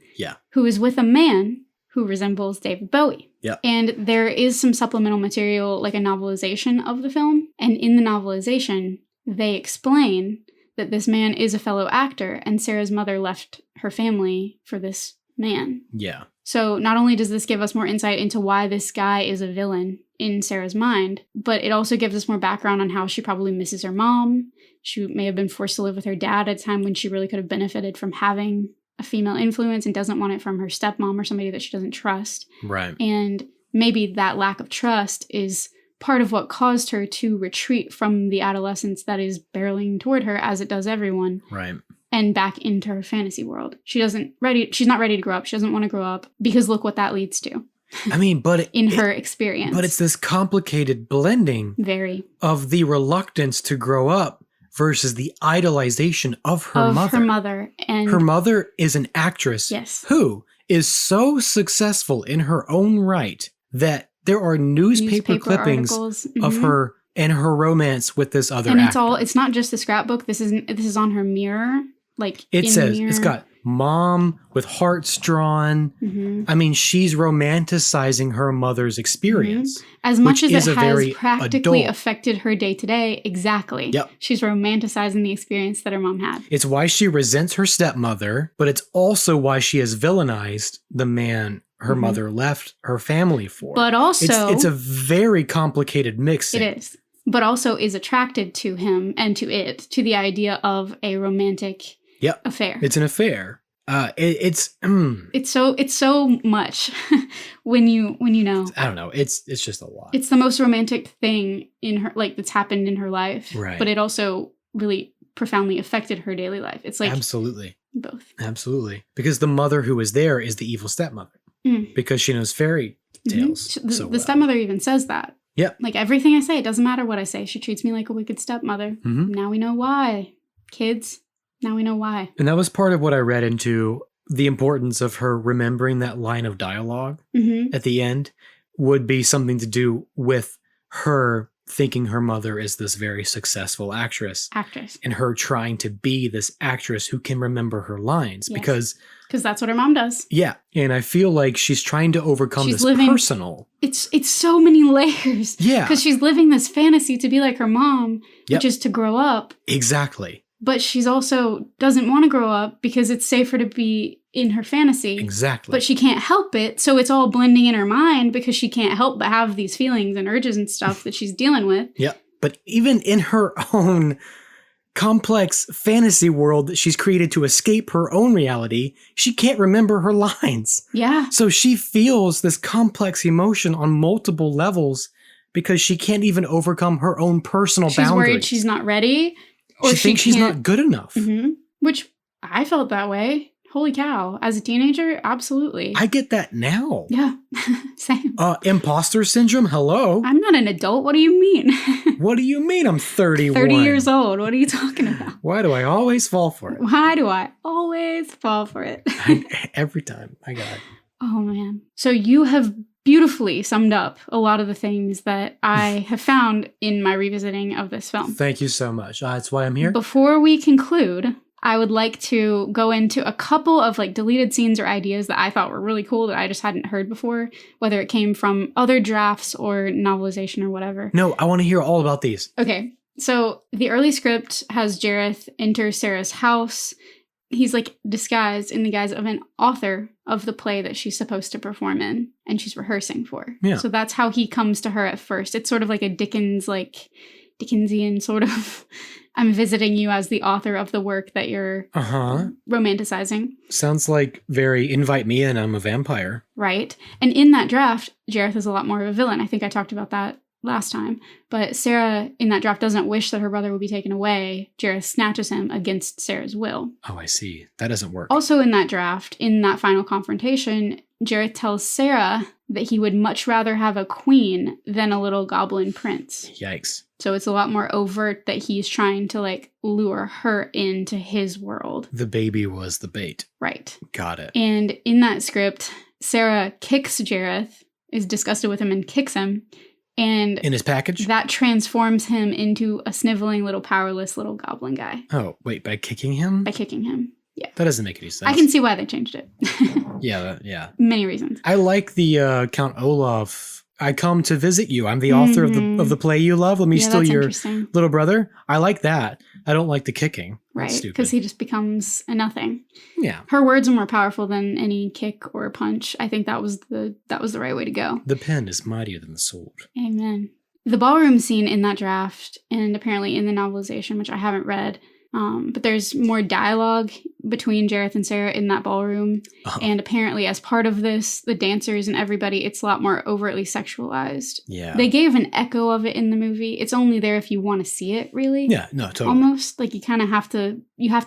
who is with a man who resembles David Bowie. Yep. And there is some supplemental material, like a novelization of the film. And in the novelization, they explain that this man is a fellow actor, and Sarah's mother left her family for this man. Yeah. So not only does this give us more insight into why this guy is a villain in Sarah's mind, but it also gives us more background on how she probably misses her mom. She may have been forced to live with her dad at a time when she really could have benefited from having a female influence and doesn't want it from her stepmom or somebody that she doesn't trust. Right. And maybe that lack of trust is part of what caused her to retreat from the adolescence that is barreling toward her, as it does everyone. Right. And back into her fantasy world. She's not ready to grow up. She doesn't want to grow up because look what that leads to. I mean, but in her experience. But it's this complicated blending of the reluctance to grow up versus the idolization of her mother. And her mother is an actress who is so successful in her own right that there are newspaper clippings of her and her romance with this other actor. And it's not just the scrapbook. This is on her mirror. Like it says, it's got mom with hearts drawn. Mm-hmm. I mean, she's romanticizing her mother's experience. Mm-hmm. As much as it has practically affected her day to day, exactly. Yep. She's romanticizing the experience that her mom had. It's why she resents her stepmother, but it's also why she has villainized the man her mother left her family for. But also... It's a very complicated mixing. It is. But also is attracted to him and to the idea of a romantic affair. It's an affair. It's so much when you know. I don't know. It's just a lot. It's the most romantic thing in her, like, that's happened in her life. Right. But it also really profoundly affected her daily life. It's like absolutely both. Absolutely. Because the mother who is there is the evil stepmother. Because she knows fairy tales. The stepmother even says that. Yep. Like, everything I say, it doesn't matter what I say. She treats me like a wicked stepmother. Now we know why. Kids, now we know why. And that was part of what I read into the importance of her remembering that line of dialogue at the end would be something to do with her thinking her mother is this very successful actress. And her trying to be this actress who can remember her lines because that's what her mom does. Yeah. And I feel like she's trying to overcome this personal. It's so many layers. Yeah. Because she's living this fantasy to be like her mom, which is to grow up. Exactly. But she's also doesn't want to grow up because it's safer to be in her fantasy. Exactly. But she can't help it. So it's all blending in her mind because she can't help but have these feelings and urges and stuff that she's dealing with. Yeah. But even in her own complex fantasy world that she's created to escape her own reality, she can't remember her lines. Yeah. So she feels this complex emotion on multiple levels because she can't even overcome her own personal boundaries. She's worried she's not ready. Or she thinks she's not good enough. Which I felt that way. Holy cow. As a teenager, absolutely. I get that now. Yeah, same. Imposter syndrome? Hello? I'm not an adult. What do you mean? What do you mean I'm 31? 30 years old. What are you talking about? Why do I always fall for it? Why do I always fall for it? Every time. My God. Oh, man. So you have beautifully summed up a lot of the things that I have found in my revisiting of this film. Thank you so much. That's why I'm here. Before we conclude, I would like to go into a couple of like deleted scenes or ideas that I thought were really cool that I just hadn't heard before, whether it came from other drafts or novelization or whatever. No, I want to hear all about these. Okay. So the early script has Jareth enter Sarah's house. He's like disguised in the guise of an author of the play that she's supposed to perform in and she's rehearsing for. Yeah. So that's how he comes to her at first. It's sort of like a Dickensian sort of, I'm visiting you as the author of the work that you're romanticizing. Sounds like very invite me in, I'm a vampire. Right. And in that draft, Jareth is a lot more of a villain. I think I talked about that last time. But Sarah in that draft doesn't wish that her brother would be taken away. Jareth snatches him against Sarah's will. Oh, I see. That doesn't work. Also in that draft, in that final confrontation, Jareth tells Sarah that he would much rather have a queen than a little goblin prince. Yikes. So it's a lot more overt that he's trying to like lure her into his world. The baby was the bait. Right. Got it. And in that script, Sarah kicks Jareth, is disgusted with him and kicks him. And in his package? That transforms him into a sniveling little powerless little goblin guy. Oh, wait, by kicking him? By kicking him. Yeah. That doesn't make any sense. I can see why they changed it. Yeah. Many reasons. I like the Count Olaf. I come to visit you. I'm the author of the play you love. Let me steal your little brother. I like that. I don't like the kicking. Right, because he just becomes a nothing. Yeah. Her words are more powerful than any kick or punch. I think that was the right way to go. The pen is mightier than the sword. Amen. The ballroom scene in that draft, and apparently in the novelization, which I haven't read, but there's more dialogue between Jareth and Sarah in that ballroom. And apparently as part of this, the dancers and everybody, it's a lot more overtly sexualized. Yeah. They gave an echo of it in the movie. It's only there if you want to see it, really. Yeah, no, totally. Almost. Like you kind of have to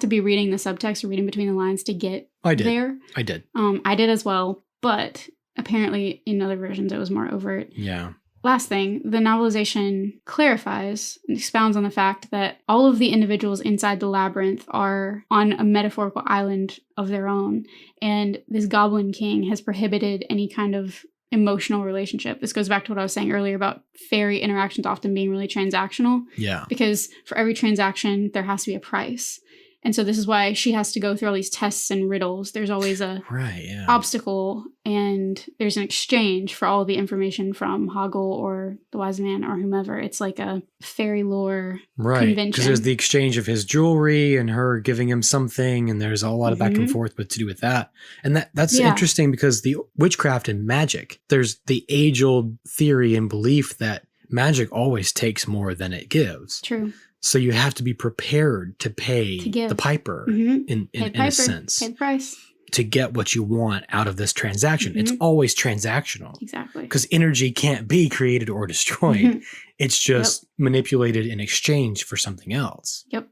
be reading the subtext or reading between the lines to get there. I did. I did as well. But apparently in other versions it was more overt. Yeah. Last thing, the novelization clarifies and expounds on the fact that all of the individuals inside the labyrinth are on a metaphorical island of their own, and this Goblin King has prohibited any kind of emotional relationship. This goes back to what I was saying earlier about fairy interactions often being really transactional. Yeah. Because for every transaction, there has to be a price. And so this is why she has to go through all these tests and riddles. There's always a obstacle, and there's an exchange for all the information from Hoggle or the Wise Man or whomever. It's like a fairy lore convention. Because there's the exchange of his jewelry and her giving him something, and there's a lot of back and forth to do with that. And that's interesting because the witchcraft and magic, there's the age-old theory and belief that magic always takes more than it gives. True. So you have to be prepared to pay the piper in a sense. Pay the price. to get what you want out of this transaction. It's always transactional. Exactly. Because energy can't be created or destroyed. It's just manipulated in exchange for something else. Yep.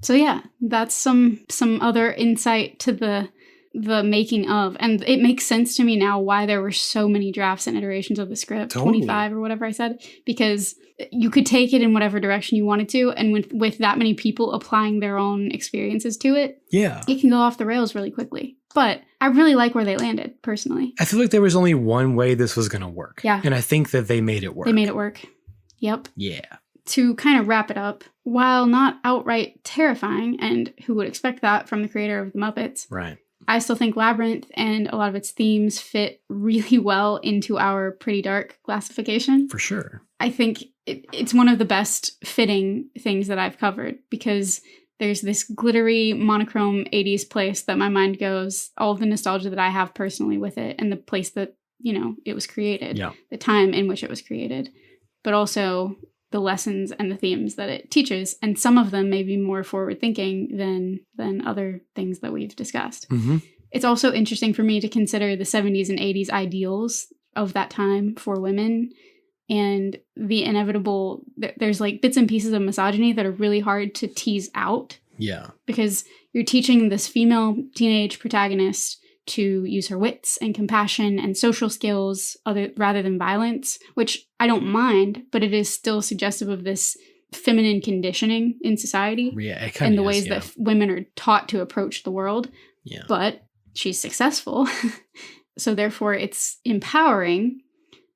So yeah, that's some other insight to the making of. And it makes sense to me now why there were so many drafts and iterations of the script, 25 or whatever I said, because you could take it in whatever direction you wanted to. And with that many people applying their own experiences to it, it can go off the rails really quickly. But I really like where they landed, personally. I feel like there was only one way this was going to work. Yeah. And I think that they made it work. They made it work. Yep. Yeah. To kind of wrap it up, while not outright terrifying, and who would expect that from the creator of the Muppets, right? I still think Labyrinth and a lot of its themes fit really well into our pretty dark classification. For sure. I think it's one of the best fitting things that I've covered, because there's this glittery, monochrome 80s place that my mind goes, all of the nostalgia that I have personally with it, and the place that, it was created, the time in which it was created, but also the lessons and the themes that it teaches. And some of them may be more forward-thinking than other things that we've discussed. It's also interesting for me to consider the 70s and 80s ideals of that time for women, and the inevitable, there's like bits and pieces of misogyny that are really hard to tease out. Yeah. Because you're teaching this female teenage protagonist to use her wits and compassion and social skills rather than violence, which I don't mind, but it is still suggestive of this feminine conditioning in society. Yeah, it and the ways that women are taught to approach the world. Yeah. But she's successful. So therefore it's empowering.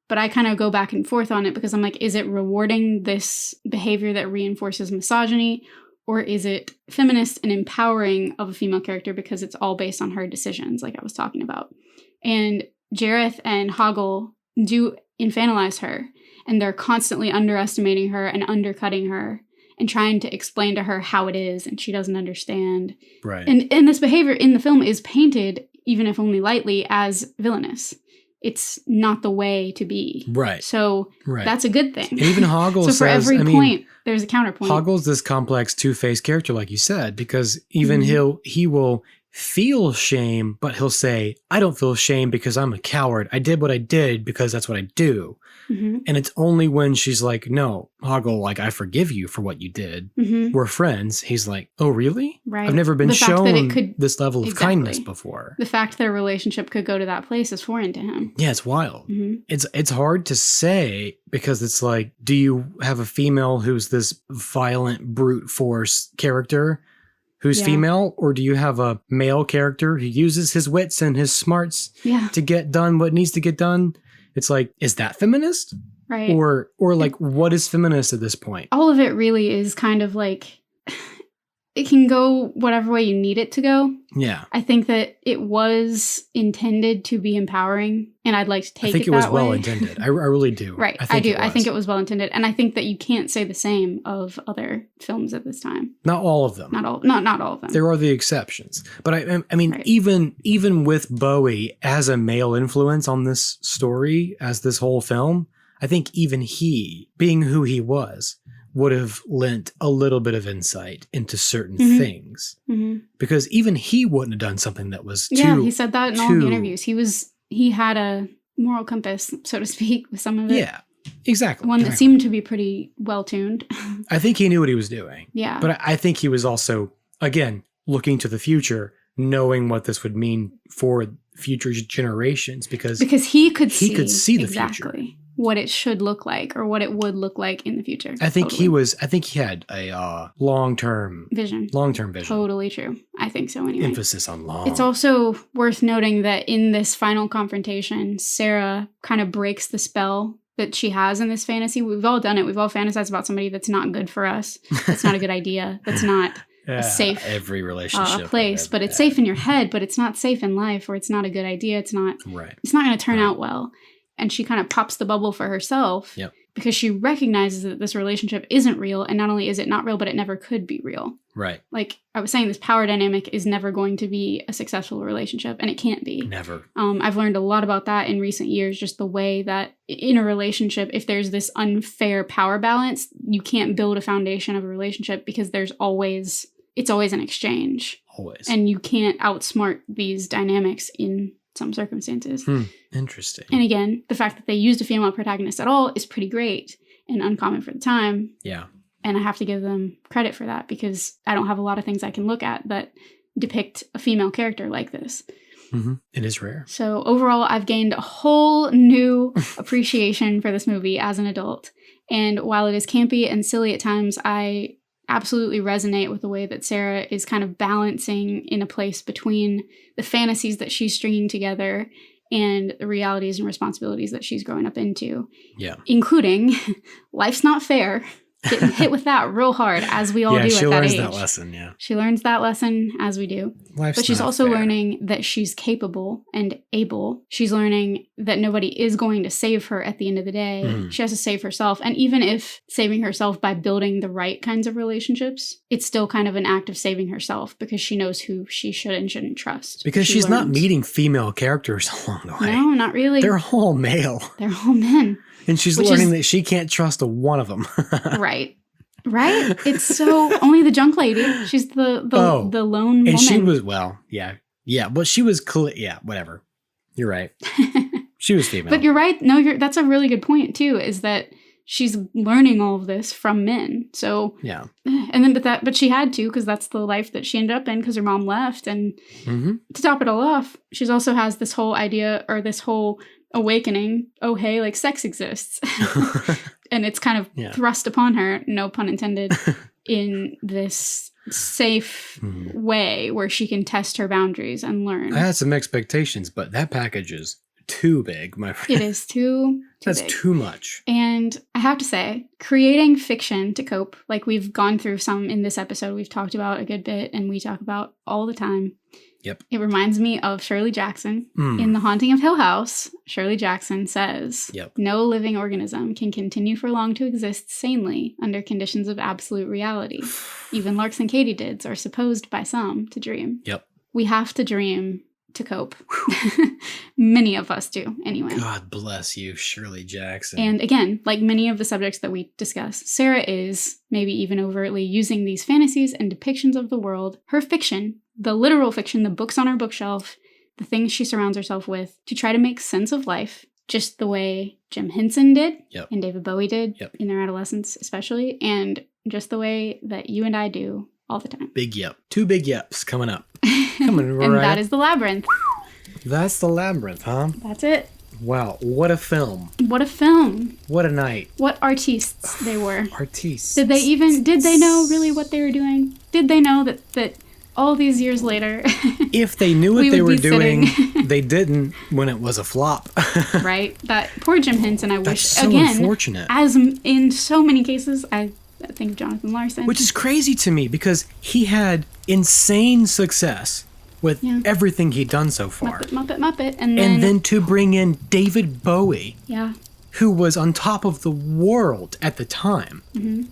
But I kind of go back and forth on it, because I'm like, is it rewarding this behavior that reinforces misogyny? Or is it feminist and empowering of a female character because it's all based on her decisions, like I was talking about? And Jareth and Hoggle do infantilize her, and they're constantly underestimating her and undercutting her and trying to explain to her how it is, and she doesn't understand. Right. And this behavior in the film is painted, even if only lightly, as villainous. It's not the way to be. Right. So that's a good thing. And even Hoggle says, for every point, there's a counterpoint. Hoggle's this complex two-faced character, like you said, because even he will feel shame, but he'll say, I don't feel shame because I'm a coward. I did what I did because that's what I do. And it's only when she's like, no, Hoggle, like, I forgive you for what you did. We're friends. He's like, oh, really? Right. I've never been shown this level of kindness before. The fact that a relationship could go to that place is foreign to him. Yeah, it's wild. It's hard to say, because it's like, do you have a female who's this violent brute force character who's female, or do you have a male character who uses his wits and his smarts to get done what needs to get done? It's like, is that feminist? Right. Or like, what is feminist at this point? All of it really is kind of like, it can go whatever way you need it to go. Yeah. I think that it was intended to be empowering, and I'd like to take it that way. I think it was well intended. I really do. Right. I do. I think it was well intended. And I think that you can't say the same of other films at this time. Not all of them. Not all of them. There are the exceptions. But I mean, even with Bowie as a male influence on this story, as this whole film, I think even he, being who he was, would have lent a little bit of insight into certain things, because even he wouldn't have done something that was he said that in all the interviews. He had a moral compass, so to speak, with some of it. Yeah, exactly. One that seemed to be pretty well tuned. I think he knew what he was doing. Yeah, but I think he was also, again, looking to the future, knowing what this would mean for future generations, because he could see the future. What it should look like, or what it would look like in the future. I think he had a long-term vision. Totally true. I think so anyway. Emphasis on long. It's also worth noting that in this final confrontation, Sarah kind of breaks the spell that she has in this fantasy. We've all done it. We've all fantasized about somebody that's not good for us. That's not a good idea. That's not a safe every relationship place, but it's safe in your head, but it's not safe in life, or it's not a good idea. It's not going to turn out well. And she kind of pops the bubble for herself because she recognizes that this relationship isn't real. And not only is it not real, but it never could be real. Right. Like I was saying, this power dynamic is never going to be a successful relationship, and it can't be. Never. I've learned a lot about that in recent years, just the way that in a relationship, if there's this unfair power balance, you can't build a foundation of a relationship, because there's always it's always an exchange. Always. And you can't outsmart these dynamics in some circumstances. Interesting. And again, the fact that they used a female protagonist at all is pretty great and uncommon for the time. Yeah. And I have to give them credit for that because I don't have a lot of things I can look at that depict a female character like this. It is rare. So overall, I've gained a whole new appreciation for this movie as an adult. And while it is campy and silly at times, I absolutely resonate with the way that Sarah is kind of balancing in a place between the fantasies that she's stringing together and the realities and responsibilities that she's growing up into. Yeah. Including life's not fair. Getting hit with that real hard, as we all do at that age. Yeah, she learns that lesson, yeah. She learns that lesson, as we do. Life's but she's not also fair. learning that she's capable and able. She's learning that nobody is going to save her at the end of the day. She has to save herself. And even if saving herself by building the right kinds of relationships, it's still kind of an act of saving herself because she knows who she should and shouldn't trust. Because she's not meeting female characters along the way. No, not really. They're all male. They're all men. And she's learning that she can't trust one of them. Right. Right? It's so only the junk lady. She's the lone woman. And she was, well, yeah. Yeah, but she was, yeah, whatever. You're right. She was female. But you're right. No, that's a really good point, too, is that she's learning all of this from men. So, yeah. And then, but she had to, because that's the life that she ended up in, because her mom left. And to top it all off, she also has this whole idea, or this whole awakening, oh, hey, like sex exists. And it's kind of thrust upon her, no pun intended, in this safe way where she can test her boundaries and learn. I had some expectations, but that package is too big, my friend. It is too That's big. too much. And I have to say, creating fiction to cope, like we've gone through some in this episode, we've talked about a good bit, and we talk about all the time. Yep. It reminds me of Shirley Jackson. In The Haunting of Hill House, Shirley Jackson says, no living organism can continue for long to exist sanely under conditions of absolute reality. Even larks and katydids are supposed by some to dream. Yep. We have to dream to cope. Many of us do, anyway. God bless you, Shirley Jackson. And again, like many of the subjects that we discuss, Sarah is, maybe even overtly, using these fantasies and depictions of the world, her fiction, the literal fiction, the books on her bookshelf, the things she surrounds herself with, to try to make sense of life, just the way Jim Henson did, and David Bowie did, in their adolescence especially, and just the way that you and I do all the time. Big yep. 2 big yeps coming up. Coming right And up. that is The Labyrinth. That's The Labyrinth, huh? That's it. Wow, what a film. What a film. What a night. What artistes they were. Artistes. Did they know really what they were doing? Did they know that all these years later... If they knew what they were doing, they didn't when it was a flop. Right? That poor Jim Henson, I That's wish, so again, unfortunate. as in so many cases, I think of Jonathan Larson. Which is crazy to me because he had insane success with everything he'd done so far. Muppet. And then to bring in David Bowie, who was on top of the world at the time.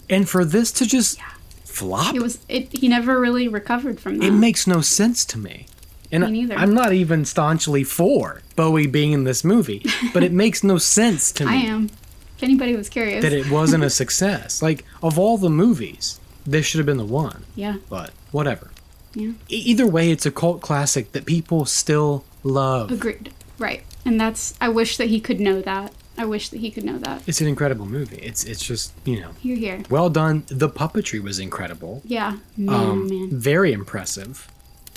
And for this to just flop? He never really recovered from that. It makes no sense to me. And Me neither. I'm not even staunchly for Bowie being in this movie, but it makes no sense to me. I am. If anybody was curious. That it wasn't a success. Like, of all the movies, this should have been the one. Yeah. But whatever. Yeah. Either way, it's a cult classic that people still love. Agreed. Right. And I wish that he could know that. I wish that he could know that. It's an incredible movie. It's just, Here. well done. The puppetry was incredible. Yeah. Man. Very impressive.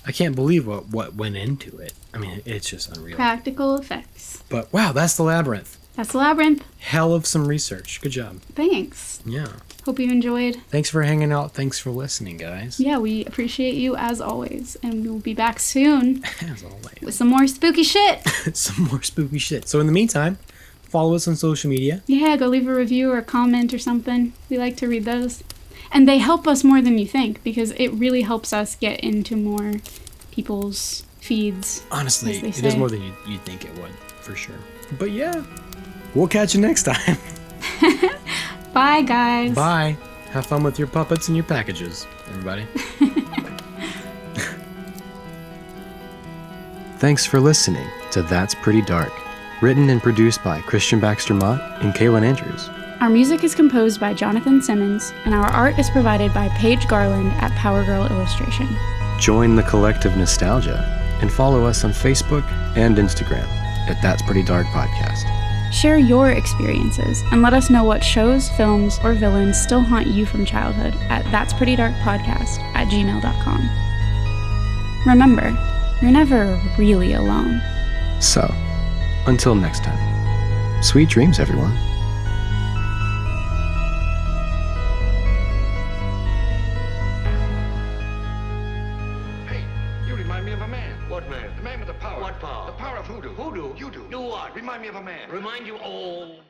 I can't believe what went into it. I mean, it's just unreal. Practical effects. But wow, that's The Labyrinth. That's The Labyrinth. Hell of some research. Good job. Thanks. Yeah. Hope you enjoyed. Thanks for hanging out. Thanks for listening, guys. Yeah, we appreciate you as always. And we will be back soon. As always. With some more spooky shit. Some more spooky shit. So in the meantime, follow us on social media. Yeah, go leave a review or a comment or something. We like to read those. And they help us more than you think because it really helps us get into more people's feeds. Honestly, it is more than you'd think it would, for sure. But yeah, we'll catch you next time. Bye, guys. Bye. Have fun with your puppets and your packages, everybody. Thanks for listening to That's Pretty Dark. Written and produced by Christian Baxter Mott and Kaylin Andrews. Our music is composed by Jonathan Simmons, and our art is provided by Paige Garland at Power Girl Illustration. Join the collective nostalgia and follow us on Facebook and Instagram at That's Pretty Dark Podcast. Share your experiences and let us know what shows, films, or villains still haunt you from childhood at that'sprettydarkpodcast@gmail.com. Remember, you're never really alone. So, until next time, sweet dreams, everyone. Hey, you remind me of a man. What man? The man with the power. What power? The power of hoodoo. Hoodoo? You do. Do what? Remind me of a man. Remind you, oh...